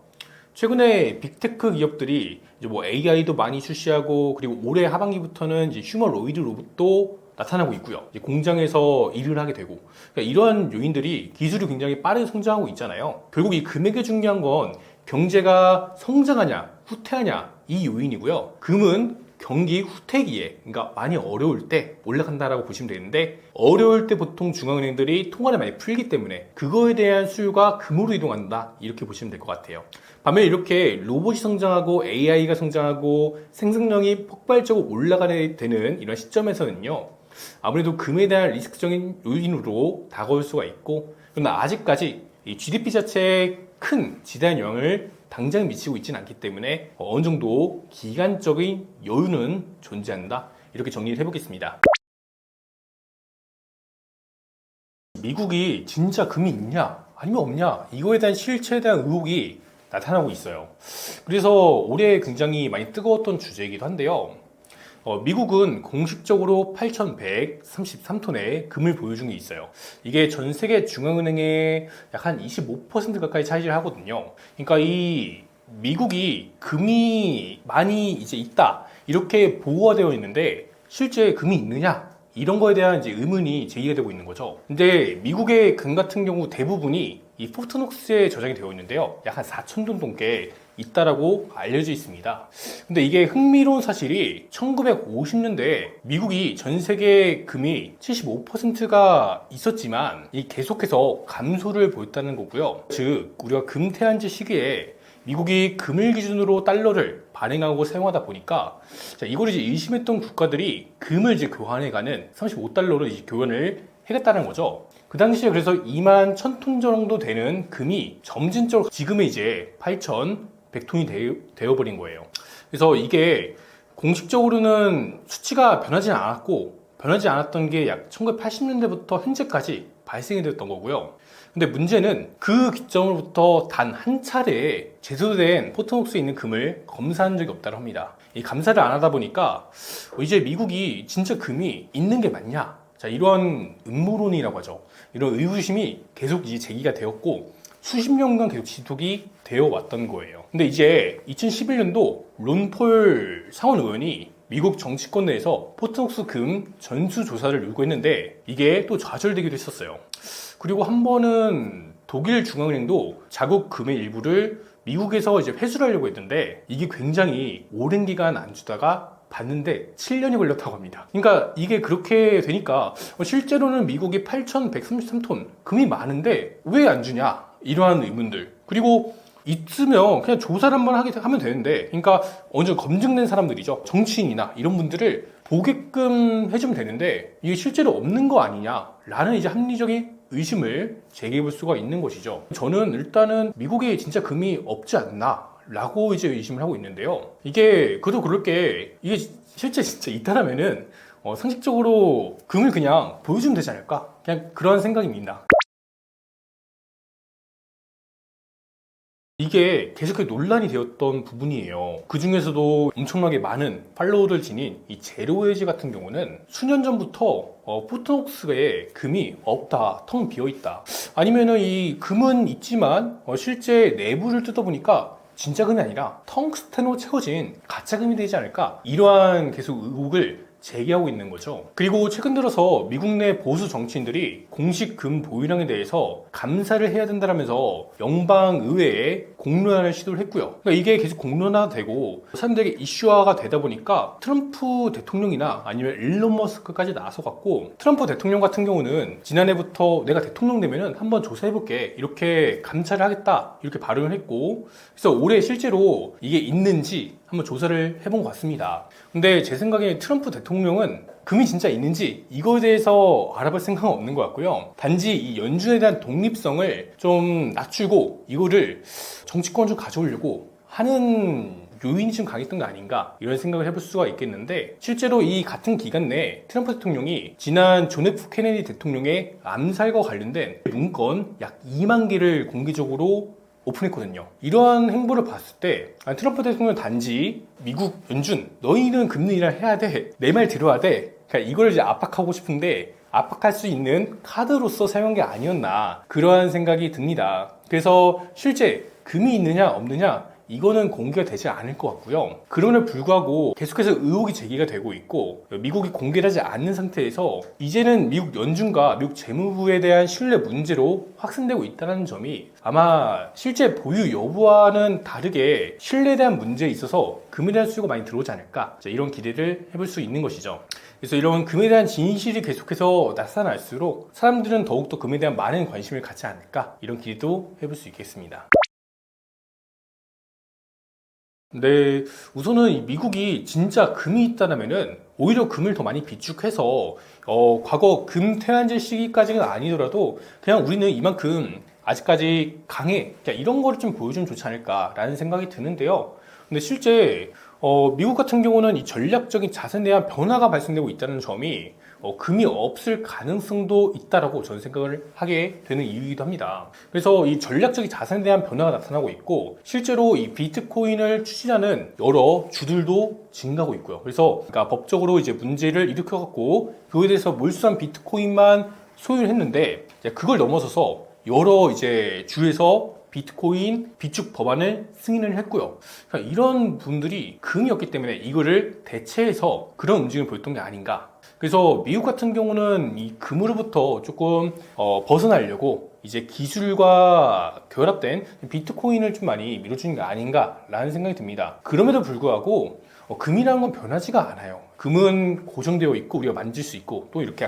최근에 빅테크 기업들이 이제 뭐 AI도 많이 출시하고, 그리고 올해 하반기부터는 이제 휴머노이드 로봇도 나타나고 있고요. 이제 공장에서 일을 하게 되고, 그러니까 이러한 요인들이 기술이 굉장히 빠르게 성장하고 있잖아요. 결국 이 금액에 중요한 건 경제가 성장하냐, 후퇴하냐, 이 요인이고요. 금은 경기 후퇴기에, 그러니까 많이 어려울 때 올라간다라고 보시면 되는데, 어려울 때 보통 중앙은행들이 통화를 많이 풀기 때문에 그거에 대한 수요가 금으로 이동한다, 이렇게 보시면 될 것 같아요. 반면에 이렇게 로봇이 성장하고 AI가 성장하고 생산력이 폭발적으로 올라가게 되는 이런 시점에서는요, 아무래도 금에 대한 리스크적인 요인으로 다가올 수가 있고, 그러나 아직까지 이 GDP 자체에 큰 지대한 영향을 당장 미치고 있지는 않기 때문에 어느 정도 기간적인 여유는 존재한다, 이렇게 정리를 해보겠습니다. 미국이 진짜 금이 있냐 아니면 없냐, 이거에 대한 실체에 대한 의혹이 나타나고 있어요. 그래서 올해 굉장히 많이 뜨거웠던 주제이기도 한데요. 미국은 공식적으로 8,133톤의 금을 보유 중에 있어요. 이게 전 세계 중앙은행의 약 한 25% 가까이 차지를 하거든요. 그러니까 이 미국이 금이 많이 이제 있다, 이렇게 보고가 되어 있는데 실제 금이 있느냐, 이런 거에 대한 이제 의문이 제기가 되고 있는 거죠. 근데 미국의 금 같은 경우 대부분이 이 포트녹스에 저장이 되어 있는데요. 약 한 4,000톤 넘게 있다라고 알려져 있습니다. 근데 이게 흥미로운 사실이 1950년대에 미국이 전 세계 금이 75%가 있었지만 이 계속해서 감소를 보였다는 거고요. 즉 우리가 금태한지 시기에 미국이 금을 기준으로 달러를 발행하고 사용하다 보니까 이걸 이제 의심했던 국가들이 금을 이제 교환해가는 35달러로 이제 교환을 해갔다는 거죠. 그 당시에 그래서 2만 1000톤 정도 되는 금이 점진적으로 지금의 이제 8100톤이 되어버린 거예요. 그래서 이게 공식적으로는 수치가 변하지 않았고, 변하지 않았던 게 약 1980년대부터 현재까지 발생이 되었던 거고요. 근데 문제는 그 기점으로부터 단 한 차례 제소된 포트녹스에 있는 금을 검사한 적이 없다고 합니다. 이 감사를 안 하다 보니까 이제 미국이 진짜 금이 있는 게 맞냐? 자, 이런 음모론이라고 하죠. 이런 의구심이 계속 이제 제기가 되었고 수십 년간 계속 지속이 되어 왔던 거예요. 근데 이제 2011년도 론폴 상원 의원이 미국 정치권 내에서 포트녹스 금 전수 조사를 요구했는데 이게 또 좌절되기도 했었어요. 그리고 한 번은 독일 중앙은행도 자국 금의 일부를 미국에서 이제 회수를 하려고 했는데 이게 굉장히 오랜 기간 안 주다가 봤는데 7년이 걸렸다고 합니다. 그러니까 이게 그렇게 되니까 실제로는 미국이 8,133톤 금이 많은데 왜 안 주냐? 이러한 의문들. 그리고 있으면 그냥 조사를 한번 하면 되는데, 그러니까 어느 정도 검증된 사람들이죠. 정치인이나 이런 분들을 보게끔 해주면 되는데 이게 실제로 없는 거 아니냐라는 이제 합리적인 의심을 제기해 볼 수가 있는 것이죠. 저는 일단은 미국에 진짜 금이 없지 않나 라고 이제 의심을 하고 있는데요. 이게 그래도 그럴 게 이게 실제 진짜 있다라면은 상식적으로 금을 그냥 보여주면 되지 않을까? 그냥 그런 생각입니다. 이게 계속 논란이 되었던 부분이에요. 그 중에서도 엄청나게 많은 팔로워를 지닌 이 제로웨지 같은 경우는 수년 전부터 포트녹스에 금이 없다, 텅 비어 있다. 아니면은 이 금은 있지만 실제 내부를 뜯어보니까 진짜 금이 아니라 텅스텐으로 채워진 가짜 금이 되지 않을까? 이러한 계속 의혹을 제기하고 있는 거죠. 그리고 최근 들어서 미국 내 보수 정치인들이 공식 금 보유량에 대해서 감사를 해야 된다면서 연방 의회에 공론화를 시도를 했고요. 그러니까 이게 계속 공론화되고 사람들에게 이슈화가 되다 보니까 트럼프 대통령이나 아니면 일론 머스크까지 나서 갖고, 트럼프 대통령 같은 경우는 지난해부터 내가 대통령 되면은 한번 조사해볼게 이렇게 감찰을 하겠다 이렇게 발언을 했고, 그래서 올해 실제로 이게 있는지 한번 조사를 해본 것 같습니다. 근데 제 생각에 트럼프 대통령은 금이 진짜 있는지 이거에 대해서 알아볼 생각은 없는 것 같고요. 단지 이 연준에 대한 독립성을 좀 낮추고 이거를 정치권을 좀 가져오려고 하는 요인이 좀 강했던 게 아닌가 이런 생각을 해볼 수가 있겠는데, 실제로 이 같은 기간 내에 트럼프 대통령이 지난 존 F 케네디 대통령의 암살과 관련된 문건 약 2만 개를 공개적으로 오픈했거든요. 이러한 행보를 봤을 때 트럼프 대통령은 단지 미국 연준 너희는 금리 인하를 해야 돼, 내 말 들어야 돼, 그러니까 이걸 이제 압박하고 싶은데 압박할 수 있는 카드로서 사용한 게 아니었나 그러한 생각이 듭니다. 그래서 실제 금이 있느냐 없느냐 이거는 공개가 되지 않을 것 같고요. 그럼에도 불구하고 계속해서 의혹이 제기가 되고 있고 미국이 공개를 하지 않는 상태에서 이제는 미국 연준과 미국 재무부에 대한 신뢰 문제로 확산되고 있다는 점이 아마 실제 보유 여부와는 다르게 신뢰에 대한 문제에 있어서 금에 대한 수요가 많이 들어오지 않을까, 이런 기대를 해볼 수 있는 것이죠. 그래서 이런 금에 대한 진실이 계속해서 나타날수록 사람들은 더욱더 금에 대한 많은 관심을 갖지 않을까, 이런 기대도 해볼 수 있겠습니다. 근데 우선은 미국이 진짜 금이 있다면은 오히려 금을 더 많이 비축해서 과거 금 태환제 시기까지는 아니더라도 그냥 우리는 이만큼 아직까지 강해, 이런 거를 좀 보여주면 좋지 않을까라는 생각이 드는데요. 근데 실제 미국 같은 경우는 이 전략적인 자산에 대한 변화가 발생되고 있다는 점이 금이 없을 가능성도 있다라고 저는 생각을 하게 되는 이유이기도 합니다. 그래서 이 전략적인 자산에 대한 변화가 나타나고 있고, 실제로 이 비트코인을 추진하는 여러 주들도 증가하고 있고요. 그래서 그러니까 법적으로 이제 문제를 일으켜갖고 그거에 대해서 몰수한 비트코인만 소유를 했는데, 그걸 넘어서서 여러 이제 주에서 비트코인 비축 법안을 승인을 했고요. 그러니까 이런 분들이 금이었기 때문에 이거를 대체해서 그런 움직임을 보였던 게 아닌가. 그래서 미국 같은 경우는 이 금으로부터 조금 벗어나려고 이제 기술과 결합된 비트코인을 좀 많이 밀어주는 게 아닌가라는 생각이 듭니다. 그럼에도 불구하고 금이라는 건 변하지가 않아요. 금은 고정되어 있고 우리가 만질 수 있고 또 이렇게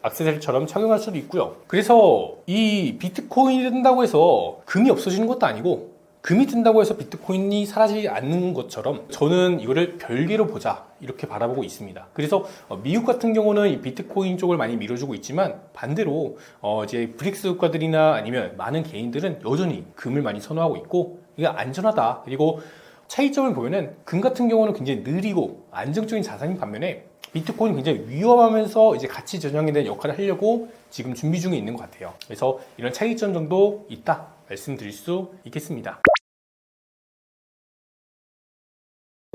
액세서리처럼 착용할 수도 있고요. 그래서 이 비트코인이 된다고 해서 금이 없어지는 것도 아니고 금이 뜬다고 해서 비트코인이 사라지지 않는 것처럼 저는 이거를 별개로 보자 이렇게 바라보고 있습니다. 그래서 미국 같은 경우는 이 비트코인 쪽을 많이 밀어주고 있지만 반대로 이제 브릭스 국가들이나 아니면 많은 개인들은 여전히 금을 많이 선호하고 있고 이게 안전하다. 그리고 차이점을 보면은 금 같은 경우는 굉장히 느리고 안정적인 자산인 반면에 비트코인 굉장히 위험하면서 이제 가치 저장에 대한 역할을 하려고 지금 준비 중에 있는 것 같아요. 그래서 이런 차이점 정도 있다 말씀드릴 수 있겠습니다.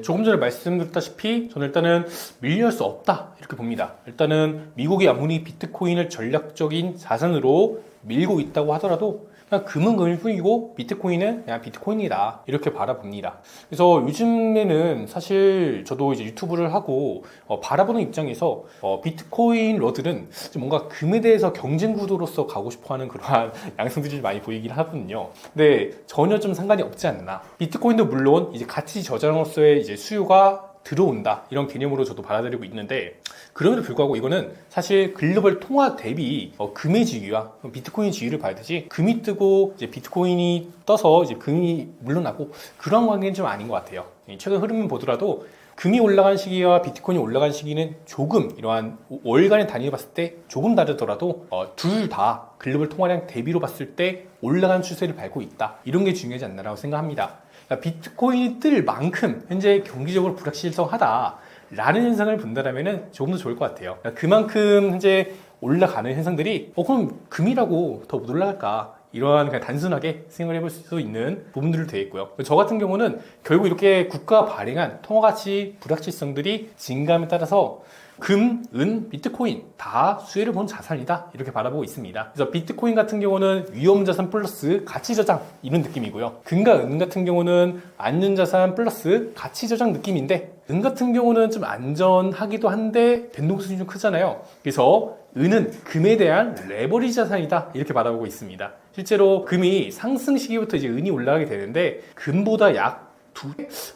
조금 전에 말씀드렸다시피 저는 일단은 밀려날 수 없다 이렇게 봅니다. 일단은 미국이 아무리 비트코인을 전략적인 자산으로 밀고 있다고 하더라도 그냥 금은 금일 뿐이고 비트코인은 그냥 비트코인이다 이렇게 바라봅니다. 그래서 요즘에는 사실 저도 이제 유튜브를 하고 바라보는 입장에서 비트코인 러들은 뭔가 금에 대해서 경쟁 구도로서 가고 싶어하는 그러한 양상들이 많이 보이긴 하거든요. 근데 전혀 좀 상관이 없지 않나. 비트코인도 물론 이제 가치 저장으로서의 이제 수요가 들어온다 이런 개념으로 저도 받아들이고 있는데 그럼에도 불구하고 이거는 사실 글로벌 통화 대비 금의 지위와 비트코인 지위를 봐야 되지 금이 뜨고 이제 비트코인이 떠서 이제 금이 물러나고 그런 관계는 좀 아닌 것 같아요. 최근 흐름을 보더라도 금이 올라간 시기와 비트코인이 올라간 시기는 조금 이러한 월간의 단위로 봤을 때 조금 다르더라도 둘 다 글로벌 통화량 대비로 봤을 때 올라간 추세를 밟고 있다 이런 게 중요하지 않나라고 생각합니다. 비트코인이 뜰 만큼 현재 경기적으로 불확실성하다 라는 현상을 본다면 조금 더 좋을 것 같아요. 그만큼 현재 올라가는 현상들이 그럼 금이라고 더 못 올라갈까 이러한 그냥 단순하게 생각을 해볼 수 있는 부분들을 되어 있고요. 저 같은 경우는 결국 이렇게 국가가 발행한 통화가치 불확실성들이 증가함에 따라서 금, 은, 비트코인 다 수혜를 본 자산이다 이렇게 바라보고 있습니다. 그래서 비트코인 같은 경우는 위험자산 플러스 가치저장 이런 느낌이고요. 금과 은 같은 경우는 안전자산 플러스 가치저장 느낌인데 은 같은 경우는 좀 안전하기도 한데 변동성이 좀 크잖아요. 그래서 은은 금에 대한 레버리지 자산이다 이렇게 바라보고 있습니다. 실제로 금이 상승 시기부터 이제 은이 올라가게 되는데 금보다 약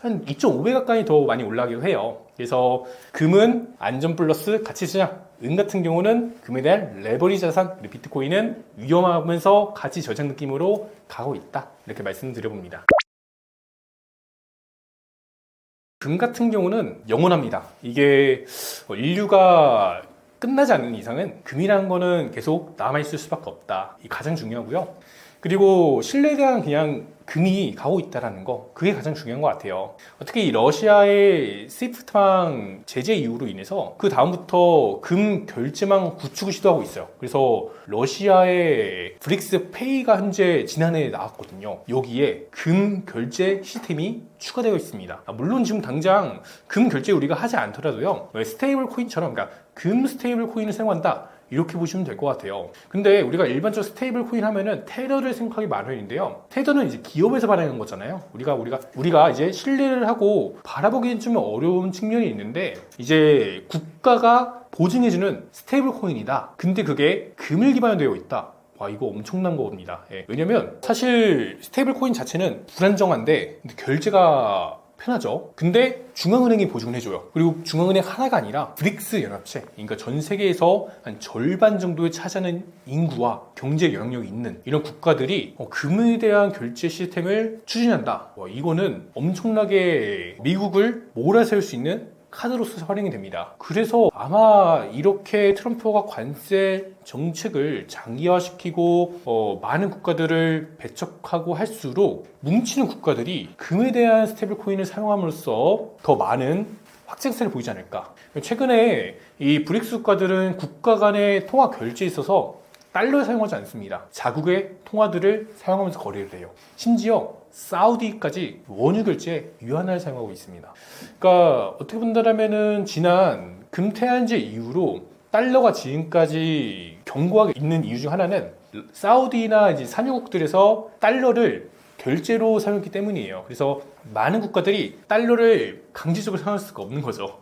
한 2.5배 가까이 더 많이 올라가기도 해요. 그래서 금은 안전 플러스 가치 저장, 은 같은 경우는 금에 대한 레버리지 자산, 그리고 비트코인은 위험하면서 가치 저장 느낌으로 가고 있다 이렇게 말씀드려봅니다. 금 같은 경우는 영원합니다. 이게 인류가 끝나지 않는 이상은 금이라는 거는 계속 남아있을 수밖에 없다. 이게 가장 중요하고요. 그리고 신뢰에 대한 그냥 금이 가고 있다는 거 그게 가장 중요한 것 같아요. 특히 이 러시아의 스위프트망 제재 이후로 인해서 그 다음부터 금 결제망 구축을 시도하고 있어요. 그래서 러시아의 브릭스 페이가 현재 지난해에 나왔거든요. 여기에 금 결제 시스템이 추가되어 있습니다. 물론 지금 당장 금 결제 우리가 하지 않더라도요, 스테이블 코인처럼 그러니까 금 스테이블 코인을 사용한다 이렇게 보시면 될 것 같아요. 근데 우리가 일반적으로 스테이블 코인 하면은 테더를 생각하기 마련인데요. 테더는 이제 기업에서 발행한 거잖아요. 우리가 이제 신뢰를 하고 바라보기엔 좀 어려운 측면이 있는데 이제 국가가 보증해주는 스테이블 코인이다. 근데 그게 금을 기반으로 되어 있다. 와, 이거 엄청난 겁니다. 예. 왜냐면 사실 스테이블 코인 자체는 불안정한데 근데 결제가 편하죠. 근데 중앙은행이 보증을 해줘요. 그리고 중앙은행 하나가 아니라 브릭스 연합체, 그러니까 전 세계에서 한 절반 정도에 차지하는 인구와 경제 영향력이 있는 이런 국가들이 금에 대한 결제 시스템을 추진한다. 와, 이거는 엄청나게 미국을 몰아세울 수 있는 카드로서 활용이 됩니다. 그래서 아마 이렇게 트럼프가 관세 정책을 장기화시키고 많은 국가들을 배척하고 할수록 뭉치는 국가들이 금에 대한 스테이블 코인을 사용함으로써 더 많은 확장세를 보이지 않을까. 최근에 이 브릭스 국가들은 국가 간의 통화 결제에 있어서 달러를 사용하지 않습니다. 자국의 통화들을 사용하면서 거래를 해요. 심지어 사우디까지 원유 결제에 유한화를 사용하고 있습니다. 그러니까 어떻게 본다면은 지난 금태한제 이후로 달러가 지금까지 견고하게 있는 이유 중 하나는 사우디나 이제 산유국들에서 달러를 결제로 사용했기 때문이에요. 그래서 많은 국가들이 달러를 강제적으로 사용할 수가 없는 거죠.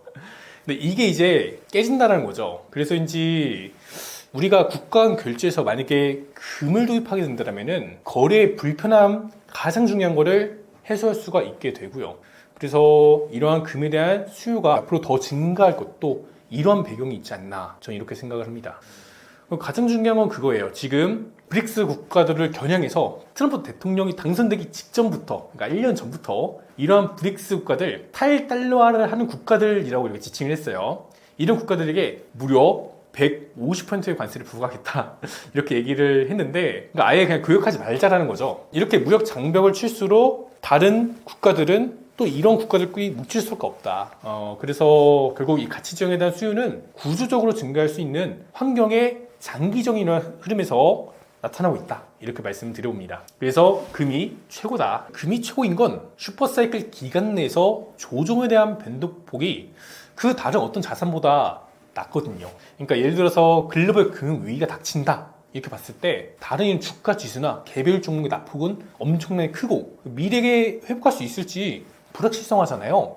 근데 이게 이제 깨진다는 거죠. 그래서인지 우리가 국가 간 결제에서 만약에 금을 도입하게 된다면은 거래의 불편함 가장 중요한 거를 해소할 수가 있게 되고요. 그래서 이러한 금에 대한 수요가 앞으로 더 증가할 것도 이러한 배경이 있지 않나 저는 이렇게 생각을 합니다. 가장 중요한 건 그거예요. 지금 브릭스 국가들을 겨냥해서 트럼프 대통령이 당선되기 직전부터, 그러니까 1년 전부터 이러한 브릭스 국가들, 탈달러화를 하는 국가들이라고 이렇게 지칭을 했어요. 이런 국가들에게 무려 150%의 관세를 부과하겠다 이렇게 얘기를 했는데, 그러니까 아예 그냥 교역하지 말자라는 거죠. 이렇게 무역 장벽을 칠수록 다른 국가들은 또 이런 국가들끼리 뭉칠 수가 없다. 그래서 결국 이 가치 지정에 대한 수요는 구조적으로 증가할 수 있는 환경의 장기적인 흐름에서 나타나고 있다. 이렇게 말씀드려봅니다. 그래서 금이 최고다. 금이 최고인 건 슈퍼사이클 기간 내에서 조정에 대한 변동폭이 그 다른 어떤 자산보다 낮거든요. 그러니까 예를 들어서 글로벌 금융 위기가 닥친다. 이렇게 봤을 때 다른 주가 지수나 개별 종목의 낙폭은 엄청나게 크고 미래에 회복할 수 있을지 불확실성하잖아요.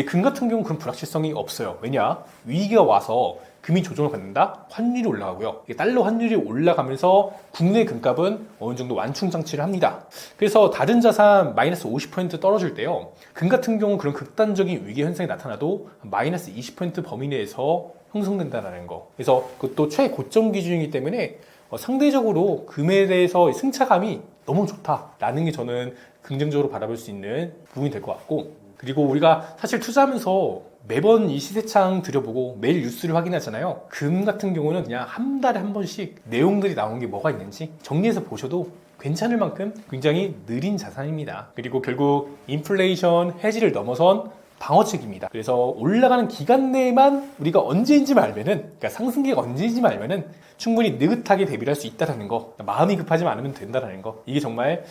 금 같은 경우는 그런 불확실성이 없어요. 왜냐? 위기가 와서 금이 조정을 받는다? 환율이 올라가고요. 달러 환율이 올라가면서 국내 금값은 어느 정도 완충 장치를 합니다. 그래서 다른 자산 마이너스 50% 떨어질 때요. 금 같은 경우 그런 극단적인 위기 현상이 나타나도 마이너스 20% 범위 내에서 형성된다는 거. 그래서 그것도 최고점 기준이기 때문에 상대적으로 금에 대해서 승차감이 너무 좋다라는 게 저는 긍정적으로 바라볼 수 있는 부분이 될 것 같고, 그리고 우리가 사실 투자하면서 매번 이 시세창 들여보고 매일 뉴스를 확인하잖아요. 금 같은 경우는 그냥 한 달에 한 번씩 내용들이 나오는 게 뭐가 있는지 정리해서 보셔도 괜찮을 만큼 굉장히 느린 자산입니다. 그리고 결국 인플레이션 해지를 넘어선 방어책입니다. 그래서 올라가는 기간 내에만 우리가 언제인지 알면은, 그러니까 상승기가 언제인지 알면은 충분히 느긋하게 대비를 할 수 있다는 거, 마음이 급하지 않으면 된다는 거, 이게 정말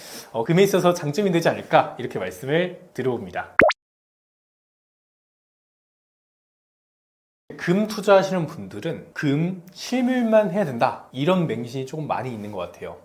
금에 있어서 장점이 되지 않을까 이렇게 말씀을 드려봅니다. 금 투자하시는 분들은 금 실물만 해야 된다, 이런 맹신이 조금 많이 있는 것 같아요.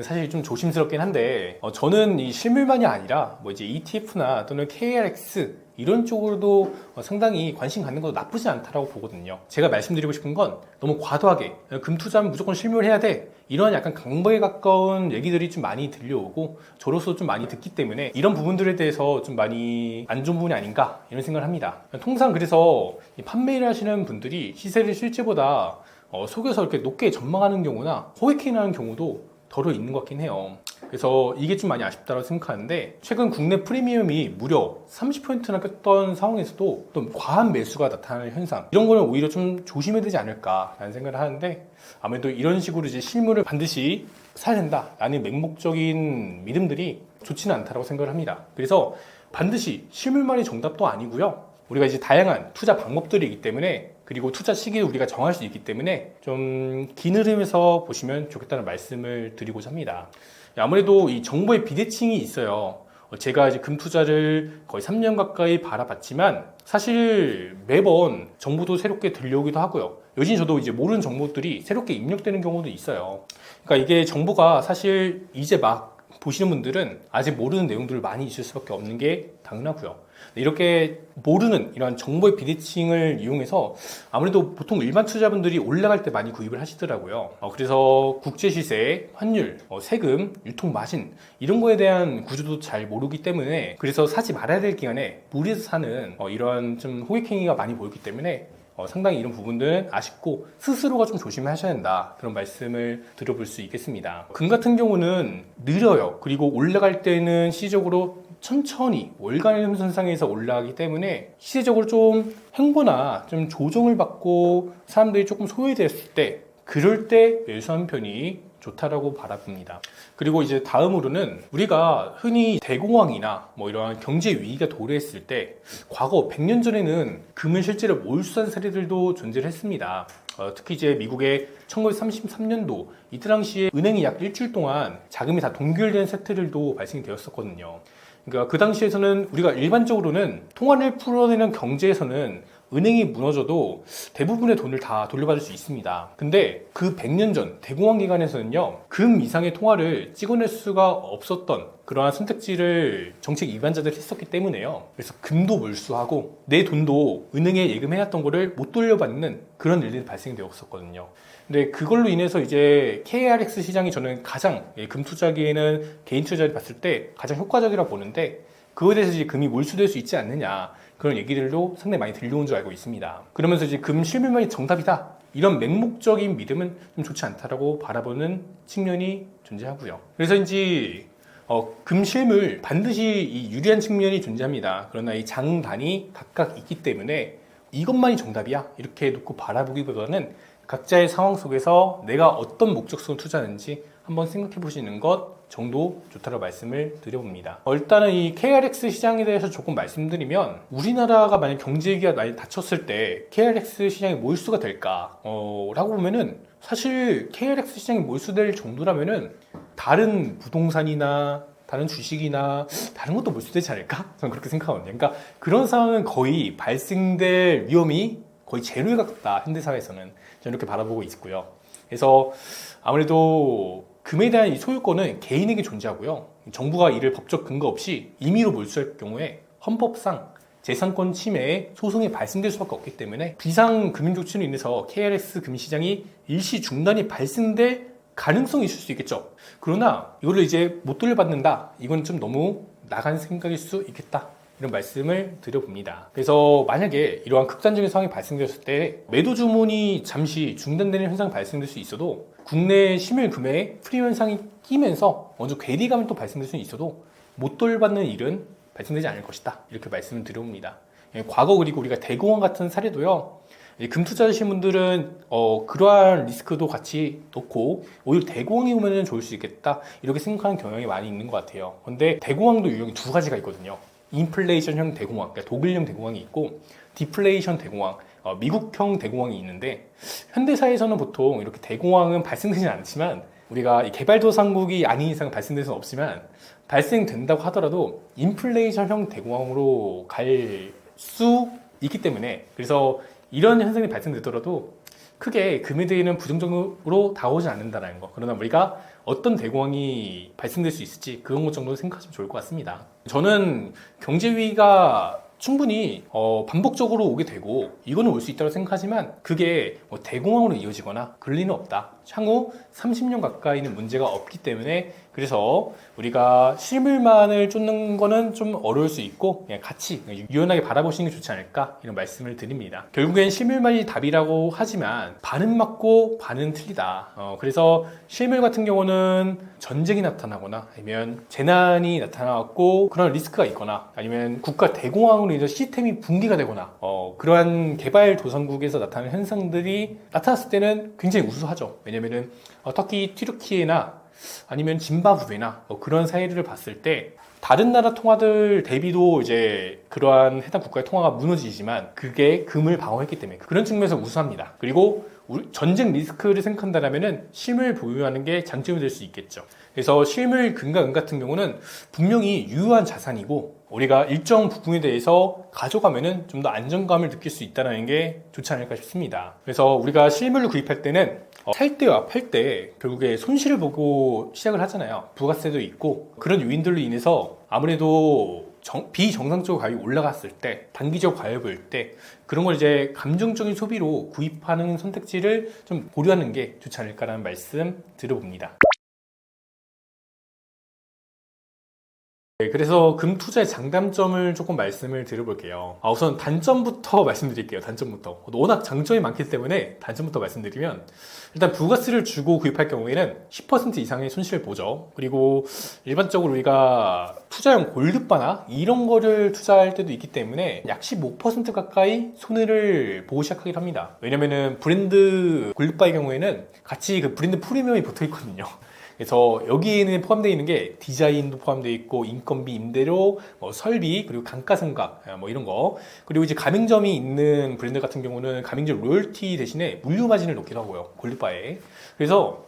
사실 좀 조심스럽긴 한데, 저는 이 실물만이 아니라 뭐 이제 ETF나 또는 KRX 이런 쪽으로도 상당히 관심 갖는 것도 나쁘지 않다라고 보거든요. 제가 말씀드리고 싶은 건 너무 과도하게 금 투자하면 무조건 실물해야 돼, 이런 약간 강박에 가까운 얘기들이 좀 많이 들려오고 저로서 좀 많이 듣기 때문에 이런 부분들에 대해서 좀 많이 안 좋은 부분이 아닌가 이런 생각을 합니다. 통상 그래서 판매를 하시는 분들이 시세를 실제보다 속여서 이렇게 높게 전망하는 경우나 호객행위하는 경우도 덜어 있는 것 같긴 해요. 그래서 이게 좀 많이 아쉽다고 생각하는데, 최근 국내 프리미엄이 무려 30%나 꼈던 상황에서도 또 과한 매수가 나타나는 현상, 이런 거는 오히려 좀 조심해야 되지 않을까라는 생각을 하는데, 아무래도 이런 식으로 이제 실물을 반드시 사야 된다라는 맹목적인 믿음들이 좋지는 않다고 생각을 합니다. 그래서 반드시 실물만이 정답도 아니고요. 우리가 이제 다양한 투자 방법들이 있기 때문에, 그리고 투자 시기를 우리가 정할 수 있기 때문에 좀 긴 흐름에서 보시면 좋겠다는 말씀을 드리고자 합니다. 아무래도 이 정보의 비대칭이 있어요. 제가 이제 금 투자를 거의 3년 가까이 바라봤지만 사실 매번 정보도 새롭게 들려오기도 하고요. 요즘 저도 이제 모르는 정보들이 새롭게 입력되는 경우도 있어요. 그러니까 이게 정보가 사실 이제 막 보시는 분들은 아직 모르는 내용들을 많이 있을 수밖에 없는 게 당연하고요. 이렇게 모르는 이런 정보의 비대칭을 이용해서 아무래도 보통 일반 투자분들이 올라갈 때 많이 구입을 하시더라고요. 그래서 국제 시세, 환율, 세금, 유통 마진 이런 거에 대한 구조도 잘 모르기 때문에, 그래서 사지 말아야 될 기간에 무리해서 사는 이런 좀 호객행위가 많이 보이기 때문에 상당히 이런 부분들은 아쉽고 스스로가 좀 조심하셔야 된다, 그런 말씀을 드려볼 수 있겠습니다. 금 같은 경우는 느려요. 그리고 올라갈 때는 시적으로 천천히 월간 흐름선상에서 올라가기 때문에 시세적으로 좀 횡보나 좀 조정을 받고 사람들이 조금 소외됐을 때, 그럴 때 매수하는 편이 좋다라고 바라봅니다. 그리고 이제 다음으로는 우리가 흔히 대공황이나 뭐 이런 경제 위기가 도래했을 때 과거 100년 전에는 금을 실제로 몰수한 사례들도 존재를 했습니다. 특히 이제 미국의 1933년도 이때 당시에 은행이 약 일주일 동안 자금이 다 동결된 사태들도 발생이 되었었거든요. 그러니까 그 당시에서는 우리가 일반적으로는 통화를 풀어내는 경제에서는 은행이 무너져도 대부분의 돈을 다 돌려받을 수 있습니다. 근데 그 100년 전 대공황 기간에서는요, 금 이상의 통화를 찍어낼 수가 없었던 그러한 선택지를 정책 위반자들이 했었기 때문에요. 그래서 금도 몰수하고 내 돈도 은행에 예금해놨던 거를 못 돌려받는 그런 일들이 발생되었었거든요. 근데 그걸로 인해서 이제 KRX 시장이 저는 가장 금 투자기에는 개인 투자를 봤을 때 가장 효과적이라고 보는데, 그거에 대해서 이제 금이 몰수될 수 있지 않느냐, 그런 얘기들도 상당히 많이 들려온 줄 알고 있습니다. 그러면서 이제 금 실물만이 정답이다, 이런 맹목적인 믿음은 좀 좋지 않다라고 바라보는 측면이 존재하고요. 그래서인지 금실물 반드시 이 유리한 측면이 존재합니다. 그러나 이 장단이 각각 있기 때문에 이것만이 정답이야 이렇게 놓고 바라보기보다는 각자의 상황 속에서 내가 어떤 목적성을 투자하는지 한번 생각해 보시는 것 정도 좋다고 말씀을 드려봅니다. 일단은 이 KRX 시장에 대해서 조금 말씀드리면 우리나라가 만약 경제위기가 많이 닥쳤을 때 KRX 시장이 몰수가 될까? 라고 보면은 사실 KRX 시장이 몰수될 정도라면은 다른 부동산이나 다른 주식이나 다른 것도 몰수되지 않을까? 저는 그렇게 생각하거든요. 그러니까 그런 상황은 거의 발생될 위험이 거의 제로에 가깝다. 현대사회에서는 저는 이렇게 바라보고 있고요. 그래서 아무래도 금에 대한 이 소유권은 개인에게 존재하고요. 정부가 이를 법적 근거 없이 임의로 몰수할 경우에 헌법상 재산권 침해에 소송이 발생될 수밖에 없기 때문에 비상 금융 조치로 인해서 KRX 금시장이 일시 중단이 발생될 가능성이 있을 수 있겠죠. 그러나 이거를 이제 못 돌려받는다. 이건 좀 너무 나간 생각일 수 있겠다. 이런 말씀을 드려봅니다. 그래서 만약에 이러한 극단적인 상황이 발생됐을 때 매도 주문이 잠시 중단되는 현상이 발생될 수 있어도 국내 실물 금액 프리미엄 현상이 끼면서 어느 정도 괴리감이 또 발생될 수는 있어도 못 돌려받는 일은 발생되지 않을 것이다. 이렇게 말씀을 드려봅니다. 과거 그리고 우리가 대공황 같은 사례도요. 금 투자하시는 분들은 그러한 리스크도 같이 놓고 오히려 대공황이 오면 좋을 수 있겠다 이렇게 생각하는 경향이 많이 있는 것 같아요. 근데 대공황도 유형이 두 가지가 있거든요. 인플레이션형 대공황, 그러니까 독일형 대공황이 있고 디플레이션 대공황, 미국형 대공황이 있는데 현대사에서는 보통 이렇게 대공황은 발생되지 않지만 우리가 개발도상국이 아닌 이상 발생될 수는 없지만 발생된다고 하더라도 인플레이션형 대공황으로 갈 수 있기 때문에 그래서 이런 현상이 발생되더라도 크게 금에 대해는 부정적으로 다가오지 않는다는 거. 그러나 우리가 어떤 대공황이 발생될 수 있을지 그런 것 정도 생각하시면 좋을 것 같습니다. 저는 경제위기가 충분히 반복적으로 오게 되고 이거는 올 수 있다고 생각하지만 그게 대공황으로 이어지거나 그럴 리는 없다. 향후 30년 가까이는 문제가 없기 때문에 그래서 우리가 실물만을 쫓는 거는 좀 어려울 수 있고 그냥 같이 유연하게 바라보시는 게 좋지 않을까 이런 말씀을 드립니다. 결국엔 실물만이 답이라고 하지만 반은 맞고 반은 틀리다. 그래서 실물 같은 경우는 전쟁이 나타나거나 아니면 재난이 나타나고 그런 리스크가 있거나 아니면 국가 대공황으로 인해서 시스템이 붕괴가 되거나 그러한 개발도상국에서 나타나는 현상들이 나타났을 때는 굉장히 우수하죠. 왜냐면은 터키, 튀르키예나 아니면 짐바브웨나 그런 사례를 봤을 때 다른 나라 통화들 대비도 이제 그러한 해당 국가의 통화가 무너지지만 그게 금을 방어했기 때문에 그런 측면에서 우수합니다. 그리고 전쟁 리스크를 생각한다면은 실물 보유하는 게 장점이 될 수 있겠죠. 그래서 실물 금과 은 같은 경우는 분명히 유효한 자산이고 우리가 일정 부분에 대해서 가져가면은 좀 더 안정감을 느낄 수 있다는 게 좋지 않을까 싶습니다. 그래서 우리가 실물을 구입할 때는 살 때와 팔 때 결국에 손실을 보고 시작을 하잖아요. 부가세도 있고 그런 요인들로 인해서 아무래도 비정상적으로 가격이 올라갔을 때 단기적 과열일 때 그런 걸 이제 감정적인 소비로 구입하는 선택지를 좀 고려하는 게 좋지 않을까라는 말씀 드려봅니다. 네, 그래서 금 투자의 장단점을 조금 말씀을 드려볼게요. 우선 단점부터 말씀드릴게요. 단점부터. 워낙 장점이 많기 때문에 단점부터 말씀드리면 일단 부가세를 주고 구입할 경우에는 10% 이상의 손실을 보죠. 그리고 일반적으로 우리가 투자용 골드바나 이런 거를 투자할 때도 있기 때문에 약 15% 가까이 손해를 보고 시작하긴 합니다. 왜냐면은 브랜드 골드바의 경우에는 같이 그 브랜드 프리미엄이 붙어 있거든요. 그래서 여기에는 포함되어 있는 게 디자인도 포함되어 있고 인건비, 임대료, 설비, 그리고 감가상각 이런 거. 그리고 이제 가맹점이 있는 브랜드 같은 경우는 가맹점 로열티 대신에 물류 마진을 넣기도 하고요. 골드바에. 그래서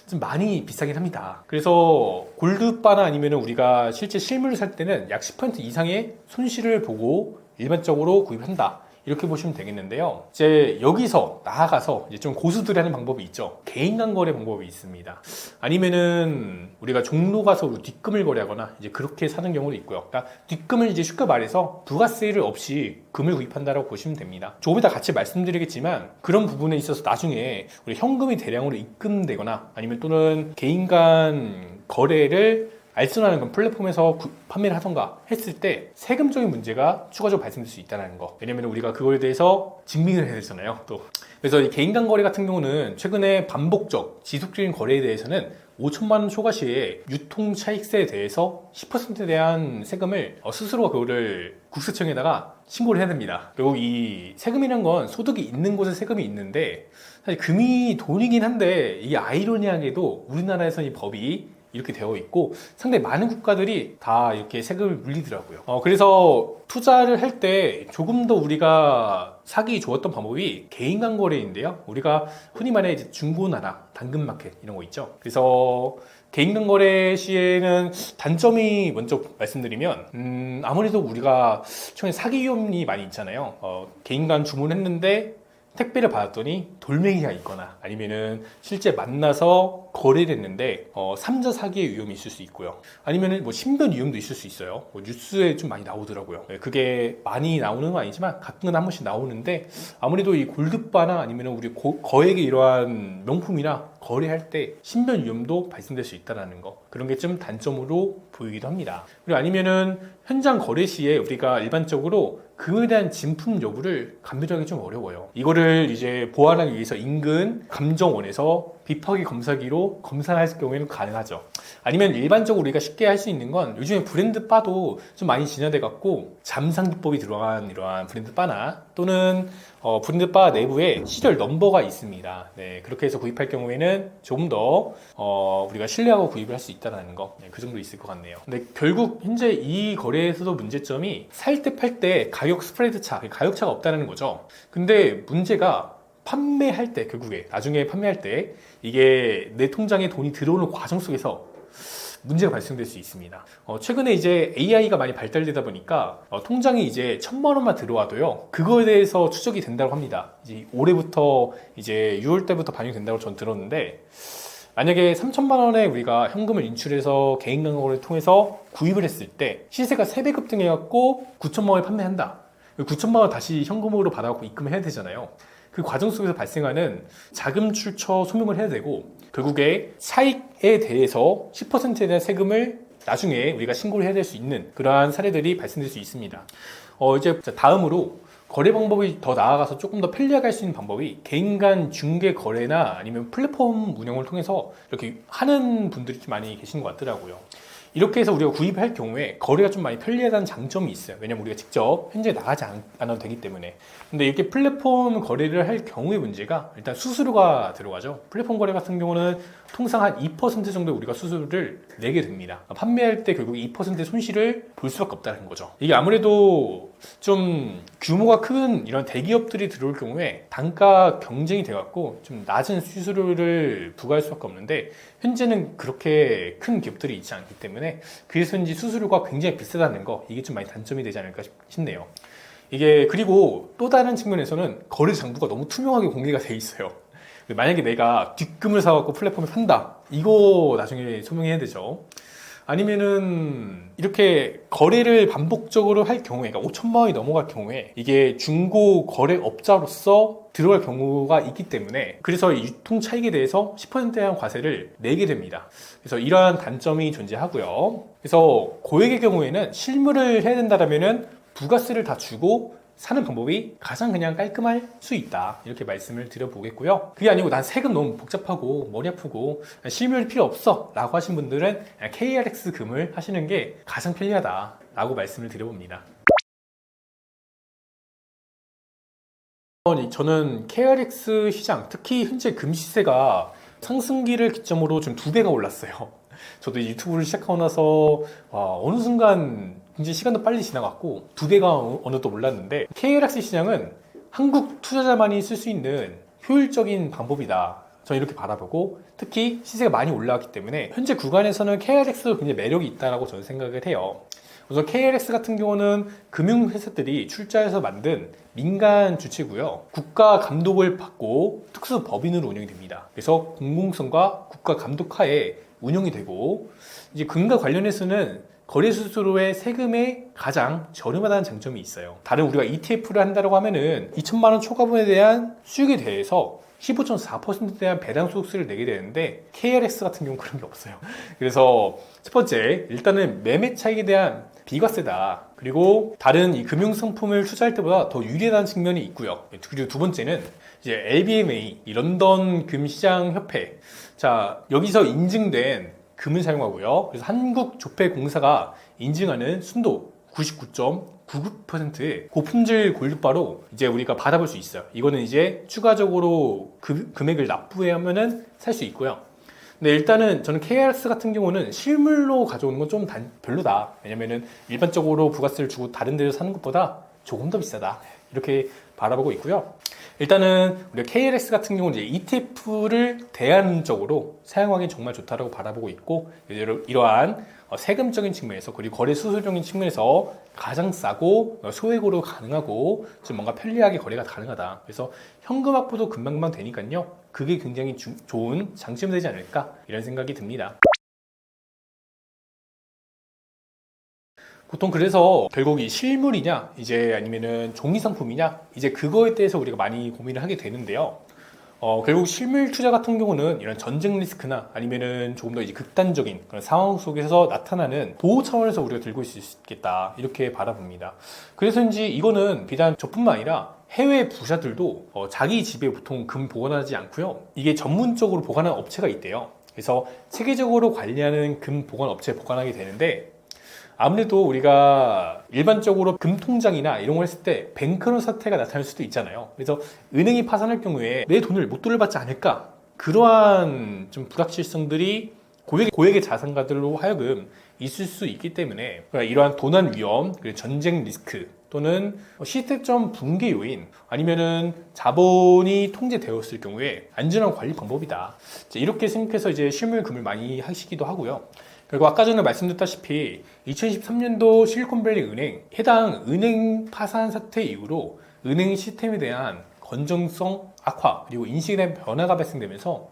좀 많이 비싸긴 합니다. 그래서 골드바나 아니면 우리가 실제 실물을 살 때는 약 10% 이상의 손실을 보고 일반적으로 구입한다. 이렇게 보시면 되겠는데요. 이제 여기서 나아가서 이제 좀 고수들이 하는 방법이 있죠. 개인 간 거래 방법이 있습니다. 아니면은 우리가 종로 가서 뒷금을 거래하거나 이제 그렇게 사는 경우도 있고요. 그러니까 뒷금을 이제 쉽게 말해서 부가세를 없이 금을 구입한다라고 보시면 됩니다. 조금 이따 같이 말씀드리겠지만 그런 부분에 있어서 나중에 우리 현금이 대량으로 입금되거나 아니면 또는 개인 간 거래를 알선하는 건 플랫폼에서 판매를 하던가 했을 때 세금적인 문제가 추가적으로 발생될 수 있다는 거. 왜냐면 우리가 그거에 대해서 증빙을 해야 되잖아요. 또 그래서 이 개인 간 거래 같은 경우는 최근에 반복적 지속적인 거래에 대해서는 5천만 원 초과 시에 유통 차익세에 대해서 10%에 대한 세금을 스스로가 그거를 국세청에다가 신고를 해야 됩니다. 그리고 이 세금이란 건 소득이 있는 곳에 세금이 있는데 사실 금이 돈이긴 한데 이게 아이러니하게도 우리나라에서 이 법이 이렇게 되어 있고 상당히 많은 국가들이 다 이렇게 세금을 물리더라고요. 그래서 투자를 할 때 조금 더 우리가 사기 좋았던 방법이 개인 간 거래인데요. 우리가 흔히 말해 이제 중고나라, 당근마켓 이런 거 있죠. 그래서 개인 간 거래 시에는 단점이 먼저 말씀드리면 아무래도 우리가 처음에 사기 위험이 많이 있잖아요. 개인 간 주문했는데 택배를 받았더니 돌멩이가 있거나 아니면은 실제 만나서 거래를 했는데 삼자 사기의 위험이 있을 수 있고요. 아니면은 뭐 신변 위험도 있을 수 있어요. 뉴스에 좀 많이 나오더라고요. 그게 많이 나오는 건 아니지만 가끔은 한 번씩 나오는데 아무래도 이 골드바나 아니면은 우리 거액의 이러한 명품이나 거래할 때 신변 위험도 발생될 수 있다는 거, 그런 게 좀 단점으로 보이기도 합니다. 그리고 아니면은 현장 거래 시에 우리가 일반적으로 금에 대한 진품 여부를 감별하기 좀 어려워요. 이거를 이제 보완하기 위해서 인근 감정원에서 비파기 검사기로 검사할 경우에는 가능하죠. 아니면 일반적으로 우리가 쉽게 할 수 있는 건 요즘에 브랜드 바도 좀 많이 진화돼 갖고 잠상 기법이 들어간 이러한 브랜드 바나 또는 브랜드 바 내부에 시리얼 넘버가 있습니다. 네, 그렇게 해서 구입할 경우에는 조금 더 우리가 신뢰하고 구입을 할 수 있다는 거, 네, 그 정도 있을 것 같네요. 근데 결국 현재 이 거래에서도 문제점이 살 때 팔 때 가격 스프레드 차, 가격 차가 없다는 거죠. 근데 문제가 판매할 때, 결국에 나중에 판매할 때 이게 내 통장에 돈이 들어오는 과정 속에서 문제가 발생될 수 있습니다. 최근에 이제 AI가 많이 발달되다 보니까 통장에 이제 1,000만 원만 들어와도요, 그거에 대해서 추적이 된다고 합니다. 이제 올해부터 이제 6월 때부터 반영이 된다고 전 들었는데, 만약에 3,000만 원에 우리가 현금을 인출해서 개인 간거래를 통해서 구입을 했을 때 시세가 3배 급등해갖고 9천만 원에 판매한다. 9천만 원 다시 현금으로 받아갖고 입금해야 되잖아요. 그 과정 속에서 발생하는 자금 출처 소명을 해야 되고, 결국에 차익에 대해서 10%에 대한 세금을 나중에 우리가 신고를 해야 될 수 있는 그러한 사례들이 발생될 수 있습니다. 이제 다음으로 거래 방법이 더 나아가서 조금 더 편리하게 할 수 있는 방법이 개인 간 중개 거래나 아니면 플랫폼 운영을 통해서 이렇게 하는 분들이 좀 많이 계신 것 같더라고요. 이렇게 해서 우리가 구입할 경우에 거래가 좀 많이 편리하다는 장점이 있어요. 왜냐면 우리가 직접 현재 나가지 않아도 되기 때문에. 근데 이렇게 플랫폼 거래를 할 경우의 문제가 일단 수수료가 들어가죠. 플랫폼 거래 같은 경우는 통상 한 2% 정도 우리가 수수료를 내게 됩니다. 판매할 때 결국 2%의 손실을 볼 수밖에 없다는 거죠. 이게 아무래도 좀 규모가 큰 이런 대기업들이 들어올 경우에 단가 경쟁이 돼갖고 좀 낮은 수수료를 부과할 수밖에 없는데, 현재는 그렇게 큰 기업들이 있지 않기 때문에 그래서인지 수수료가 굉장히 비싸다는 거, 이게 좀 많이 단점이 되지 않을까 싶네요. 이게 그리고 또 다른 측면에서는 거래 장부가 너무 투명하게 공개가 돼 있어요. 만약에 내가 뒷금을 사갖고 플랫폼에 판다, 이거 나중에 소명해야 되죠. 아니면은 이렇게 거래를 반복적으로 할 경우에, 그러니까 5천만 원이 넘어갈 경우에 이게 중고 거래업자로서 들어갈 경우가 있기 때문에, 그래서 유통 차익에 대해서 10%에 대한 과세를 내게 됩니다. 그래서 이러한 단점이 존재하고요. 그래서 고액의 경우에는 실물을 해야 된다면은 부가세를 다 주고 사는 방법이 가장 그냥 깔끔할 수 있다, 이렇게 말씀을 드려보겠고요. 그게 아니고 난 세금 너무 복잡하고 머리 아프고 실물 필요 없어 라고 하신 분들은 KRX 금을 하시는 게 가장 편리하다 라고 말씀을 드려봅니다. 저는 KRX 시장, 특히 현재 금 시세가 상승기를 기점으로 좀 2배가 올랐어요. 저도 유튜브를 시작하고 나서 어느 순간 굉장히 시간도 빨리 지나갔고 2배가 어느 또 올랐는데, KRX 시장은 한국 투자자만이 쓸 수 있는 효율적인 방법이다, 저는 이렇게 바라보고, 특히 시세가 많이 올라왔기 때문에 현재 구간에서는 KRX도 굉장히 매력이 있다고 저는 생각을 해요. 그래서 KRX 같은 경우는 금융회사들이 출자해서 만든 민간 주체고요. 국가 감독을 받고 특수 법인으로 운영이 됩니다. 그래서 공공성과 국가 감독 하에 운영이 되고, 이제 금과 관련해서는 거래 수수료의 세금에 가장 저렴하다는 장점이 있어요. 다른 우리가 ETF를 한다고 하면은 2천만 원 초과분에 대한 수익에 대해서 15.4%에 대한 배당 소득세를 내게 되는데, KRX 같은 경우는 그런 게 없어요. 그래서 첫 번째, 일단은 매매 차익에 대한 비과세다. 그리고 다른 이 금융상품을 투자할 때보다 더 유리하다는 측면이 있고요. 그리고 두 번째는 이제 LBMA, 이 런던 금시장협회. 자, 여기서 인증된 금을 사용하고요. 그래서 한국조폐공사가 인증하는 순도 99.99%의 고품질 골드바로 이제 우리가 받아볼 수 있어요. 이거는 이제 추가적으로 금액을 납부하면은 살 수 있고요. 근데 일단은 저는 KRX 같은 경우는 실물로 가져오는 건 좀 별로다. 왜냐면은 일반적으로 부가세를 주고 다른 데서 사는 것보다 조금 더 비싸다. 이렇게 바라보고 있고요. 일단은 우리가 KLX 같은 경우는 이제 ETF를 대안적으로 사용하기 정말 좋다고 바라보고 있고, 이러한 세금적인 측면에서 그리고 거래 수수료적인 측면에서 가장 싸고 소액으로 가능하고 좀 뭔가 편리하게 거래가 가능하다. 그래서 현금 확보도 금방금방 되니까요. 그게 굉장히 좋은 장점이 되지 않을까 이런 생각이 듭니다. 보통 그래서 결국 이 실물이냐 이제 아니면은 종이 상품이냐 이제 그거에 대해서 우리가 많이 고민을 하게 되는데요. 결국 실물 투자 같은 경우는 이런 전쟁 리스크나 아니면은 조금 더 이제 극단적인 그런 상황 속에서 나타나는 보호 차원에서 우리가 들고 있을 수 있겠다 이렇게 바라봅니다. 그래서인지 이거는 비단 저뿐만 아니라 해외 부자들도 자기 집에 보통 금 보관하지 않고요. 이게 전문적으로 보관하는 업체가 있대요. 그래서 체계적으로 관리하는 금 보관 업체에 보관하게 되는데, 아무래도 우리가 일반적으로 금통장이나 이런 걸 했을 때 뱅크런 사태가 나타날 수도 있잖아요. 그래서 은행이 파산할 경우에 내 돈을 못 돌려받지 않을까, 그러한 좀 불확실성들이 고액의 자산가들로 하여금 있을 수 있기 때문에 이러한 도난 위험, 그리고 전쟁 리스크 또는 시스템적 붕괴 요인 아니면은 자본이 통제되었을 경우에 안전한 관리 방법이다. 이렇게 생각해서 이제 실물 금을 많이 하시기도 하고요. 그리고 아까 전에 말씀드렸다시피 2013년도 실리콘밸리 은행 해당 은행 파산 사태 이후로 은행 시스템에 대한 건전성 악화 그리고 인식에 대한 변화가 발생되면서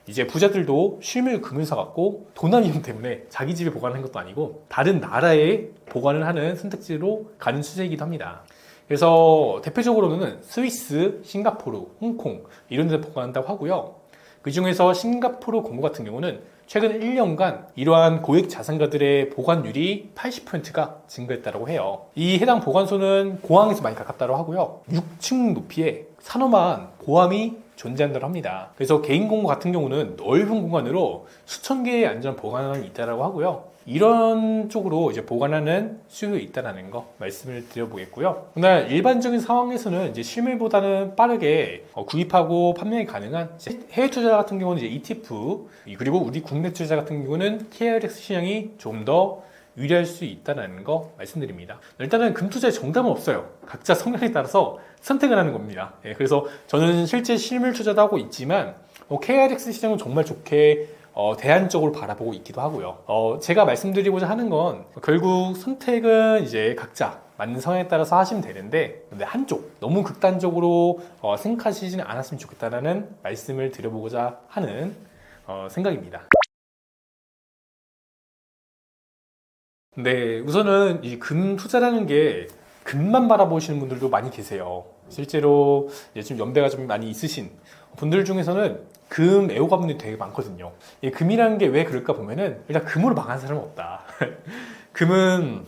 이제 부자들도 실물 금을 사갖고 도난 위험 때문에 자기 집에 보관하는 것도 아니고 다른 나라에 보관을 하는 선택지로 가는 추세이기도 합니다. 그래서 대표적으로는 스위스, 싱가포르, 홍콩 이런 데 보관한다고 하고요. 그 중에서 싱가포르 공고 같은 경우는 최근 1년간 이러한 고액 자산가들의 보관율이 80%가 증가했다고 해요. 이 해당 보관소는 고항에서 많이 가깝다고 하고요. 6층 높이에 산호만 고함이 존재한다고 합니다. 그래서 개인 공고 같은 경우는 넓은 공간으로 수천 개의 안전 보관함이 있다고 하고요. 이런 쪽으로 이제 보관하는 수요가 있다는 거 말씀을 드려보겠고요. 그러나 일반적인 상황에서는 이제 실물보다는 빠르게 구입하고 판매가 가능한 해외 투자 같은 경우는 이제 ETF 그리고 우리 국내 투자 같은 경우는 KRX 시장이 좀 더 유리할 수 있다는 거 말씀드립니다. 일단은 금 투자에 정답은 없어요. 각자 성향에 따라서 선택을 하는 겁니다. 그래서 저는 실제 실물 투자도 하고 있지만 KRX 시장은 정말 좋게 대안적으로 바라보고 있기도 하고요. 제가 말씀드리고자 하는 건 결국 선택은 이제 각자 맞는 성향에 따라서 하시면 되는데, 근데 한쪽 너무 극단적으로 생각하시지는 않았으면 좋겠다라는 말씀을 드려보고자 하는 생각입니다. 네, 우선은 이 금 투자라는 게 금만 바라보시는 분들도 많이 계세요. 실제로 이제 좀 연배가 좀 많이 있으신 분들 중에서는 금 애호가분들이 되게 많거든요. 이 금이라는 게 왜 그럴까 보면은 일단 금으로 망한 사람은 없다. 금은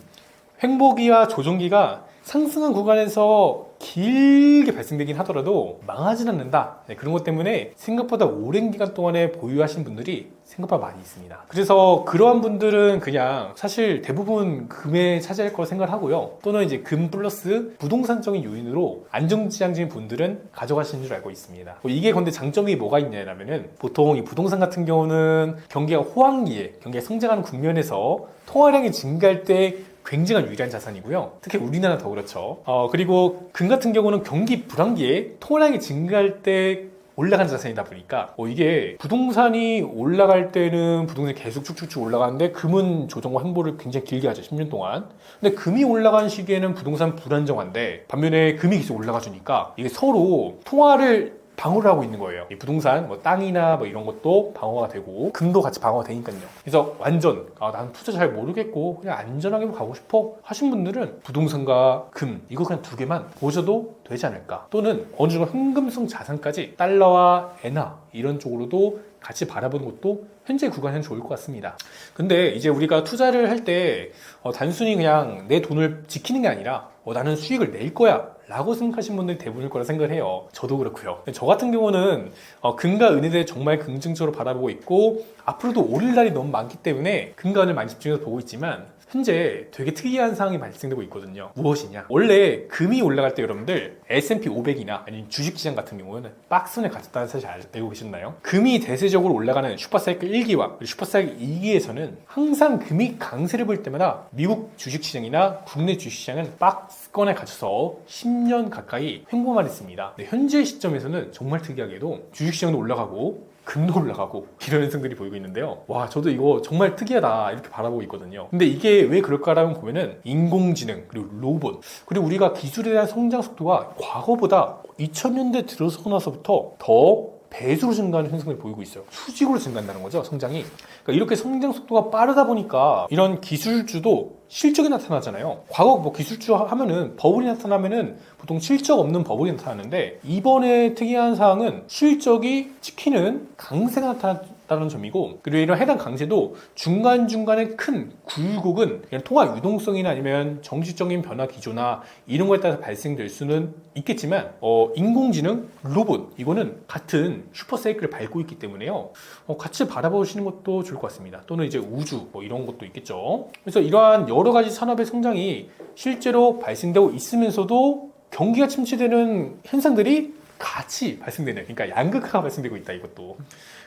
횡보기와 조정기가 상승한 구간에서 길게 발생되긴 하더라도 망하진 않는다. 그런 것 때문에 생각보다 오랜 기간 동안에 보유하신 분들이 생각보다 많이 있습니다. 그래서 그러한 분들은 그냥 사실 대부분 금에 차지할 거라 생각을 하고요. 또는 이제 금 플러스 부동산적인 요인으로 안정지향적인 분들은 가져가시는 줄 알고 있습니다. 이게 근데 장점이 뭐가 있냐면은 보통 이 부동산 같은 경우는 경기가 호황기에 경기가 성장하는 국면에서 통화량이 증가할 때 굉장한 유리한 자산이고요. 특히 우리나라 더 그렇죠. 그리고 금 같은 경우는 경기 불황기에 통화량이 증가할 때 올라간 자산이다 보니까 이게 부동산이 올라갈 때는 부동산이 계속 쭉쭉쭉 올라가는데 금은 조정과 횡보를 굉장히 길게 하죠. 10년 동안. 근데 금이 올라가는 시기에는 부동산 불안정한데 반면에 금이 계속 올라가 주니까 이게 서로 통화를 방어를 하고 있는 거예요. 이 부동산, 땅이나 이런 것도 방어가 되고 금도 같이 방어가 되니까요. 그래서 완전 나는 투자 잘 모르겠고 그냥 안전하게 가고 싶어 하신 분들은 부동산과 금 이거 그냥 두 개만 보셔도 되지 않을까. 또는 어느 정도 현금성 자산까지 달러와 엔화 이런 쪽으로도 같이 바라보는 것도 현재 구간에는 좋을 것 같습니다. 근데 이제 우리가 투자를 할 때 단순히 그냥 내 돈을 지키는 게 아니라 나는 수익을 낼 거야 라고 생각하시는 분들이 대부분일 거라 생각을 해요. 저도 그렇고요. 저 같은 경우는 금과 은에 대해 정말 긍정적으로 바라보고 있고 앞으로도 오를 날이 너무 많기 때문에 금과 은을 많이 집중해서 보고 있지만 현재 되게 특이한 상황이 발생되고 있거든요. 무엇이냐? 원래 금이 올라갈 때 여러분들 S&P 500이나 아니면 주식시장 같은 경우는 박스권에 갇혔다는 사실 알고 계셨나요? 금이 대세적으로 올라가는 슈퍼사이클 1기와 슈퍼사이클 2기에서는 항상 금이 강세를 볼 때마다 미국 주식시장이나 국내 주식시장은 박스권에 갇혀서 10년 가까이 횡보만 했습니다. 현재 시점에서는 정말 특이하게도 주식시장도 올라가고 금도 올라가고 이런 현상들이 보이고 있는데요. 와, 저도 이거 정말 특이하다 이렇게 바라보고 있거든요. 근데 이게 왜 그럴까라고 보면은 인공지능 그리고 로봇 그리고 우리가 기술에 대한 성장 속도가 과거보다 2000년대 들어서고 나서부터 더 배수로 증가하는 현상을 보이고 있어요. 수직으로 증가한다는 거죠, 성장이. 그러니까 이렇게 성장 속도가 빠르다 보니까 이런 기술주도 실적이 나타나잖아요. 과거 뭐 기술주 하면은 버블이 나타나면은 보통 실적 없는 버블이 나타나는데 이번에 특이한 사항은 실적이 찍히는 강세가 나타났다는 점이고 그리고 이런 해당 강세도 중간중간에 큰 굴곡은 이런 통화 유동성이나 아니면 정치적인 변화 기조나 이런 거에 따라서 발생될 수는 있겠지만 인공지능, 로봇 이거는 같은 슈퍼사이클을 밟고 있기 때문에요. 같이 바라보시는 것도 좋을 것 같습니다. 또는 이제 우주 뭐 이런 것도 있겠죠. 그래서 이러한 여러 가지 산업의 성장이 실제로 발생되고 있으면서도 경기가 침체되는 현상들이 같이 발생되는, 그러니까 양극화가 발생되고 있다 이것도.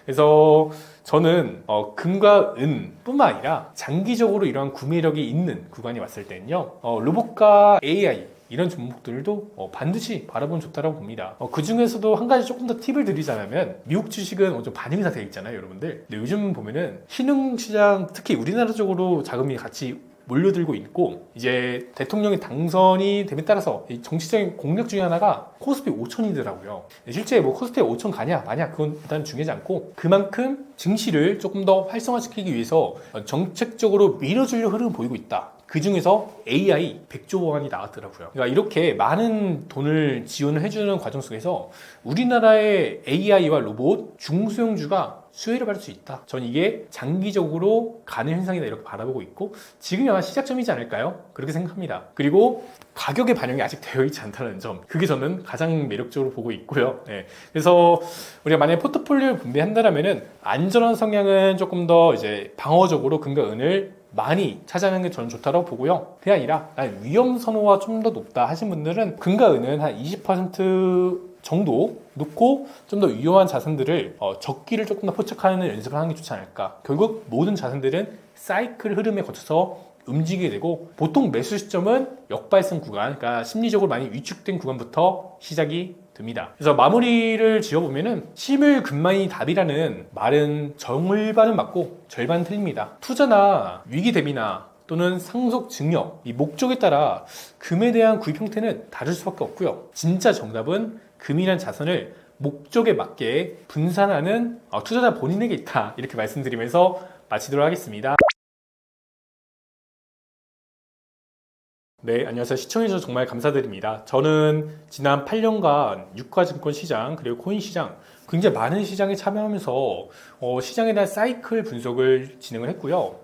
그래서 저는 금과 은 뿐만 아니라 장기적으로 이러한 구매력이 있는 구간이 왔을 때는요, 로봇과 AI 이런 종목들도 반드시 바라보면 좋다고 봅니다. 그 중에서도 한 가지 조금 더 팁을 드리자면 미국 주식은 좀 반영이 다 되어 있잖아요, 여러분들. 근데 요즘 보면은 신흥시장, 특히 우리나라 쪽으로 자금이 같이 몰려들고 있고 이제 대통령이 당선이 됨에 따라서 정치적인 공략 중에 하나가 코스피 5천이더라고요. 실제 뭐 코스피 5천 가냐 마냐 그건 일단 중요하지 않고 그만큼 증시를 조금 더 활성화시키기 위해서 정책적으로 밀어주려는 흐름을 보이고 있다. 그 중에서 AI 100조 원이 나왔더라고요. 그러니까 이렇게 많은 돈을 지원을 해주는 과정 속에서 우리나라의 AI와 로봇, 중소형주가 수혜를 받을 수 있다. 전 이게 장기적으로 가는 현상이다 이렇게 바라보고 있고 지금이 아마 시작점이지 않을까요? 그렇게 생각합니다. 그리고 가격의 반영이 아직 되어 있지 않다는 점, 그게 저는 가장 매력적으로 보고 있고요. 네. 그래서 우리가 만약에 포트폴리오를 분배한다면은 안전한 성향은 조금 더 이제 방어적으로 금과 은을 많이 찾아내는 게 저는 좋다고 보고요. 그게 아니라 위험 선호가 좀 더 높다 하신 분들은 금과 은은 한 20% 정도 놓고 좀 더 위험한 자산들을 적기를 조금 더 포착하는 연습을 하는 게 좋지 않을까. 결국 모든 자산들은 사이클 흐름에 거쳐서 움직이게 되고 보통 매수 시점은 역발상 구간, 그러니까 심리적으로 많이 위축된 구간부터 시작이 됩니다. 그래서 마무리를 지어보면은 실물금만이 답이라는 말은 절반은 맞고 절반은 틀립니다. 투자나 위기 대비나 또는 상속 증여, 이 목적에 따라 금에 대한 구입 형태는 다를 수밖에 없고요. 진짜 정답은 금이란 자산을 목적에 맞게 분산하는 투자자 본인에게 있다. 이렇게 말씀드리면서 마치도록 하겠습니다. 네, 안녕하세요. 시청해주셔서 정말 감사드립니다. 저는 지난 8년간 유가증권 시장 그리고 코인 시장 굉장히 많은 시장에 참여하면서 시장에 대한 사이클 분석을 진행을 했고요.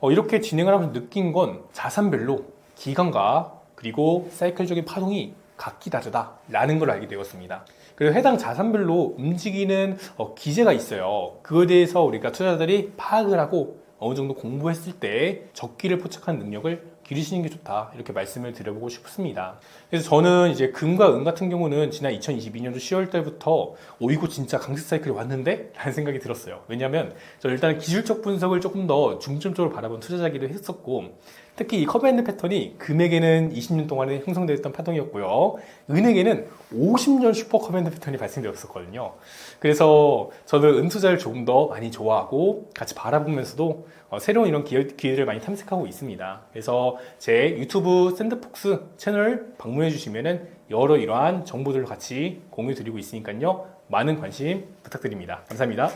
이렇게 진행을 하면서 느낀 건 자산별로 기간과 그리고 사이클적인 파동이 각기 다르다라는 걸 알게 되었습니다. 그리고 해당 자산별로 움직이는 기제가 있어요. 그거에 대해서 우리가 투자자들이 파악을 하고 어느 정도 공부했을 때 적기를 포착한 능력을 기르시는 게 좋다 이렇게 말씀을 드려보고 싶습니다. 그래서 저는 이제 금과 은 같은 경우는 지난 2022년도 10월 달부터 이거 진짜 강세 사이클이 왔는데? 라는 생각이 들었어요. 왜냐하면 저 일단 기술적 분석을 조금 더 중점적으로 바라본 투자자기도 했었고 특히 이 커브앤드 패턴이 금에게는 20년 동안에 형성되었던 파동이었고요. 은에게는 50년 슈퍼 커브앤드 패턴이 발생되었었거든요. 그래서 저는 은 투자를 조금 더 많이 좋아하고 같이 바라보면서도 새로운 이런 기회들을 많이 탐색하고 있습니다. 그래서 제 유튜브 샌드폭스 채널 방문해 주시면은 여러 이러한 정보들을 같이 공유 드리고 있으니까요. 많은 관심 부탁드립니다. 감사합니다.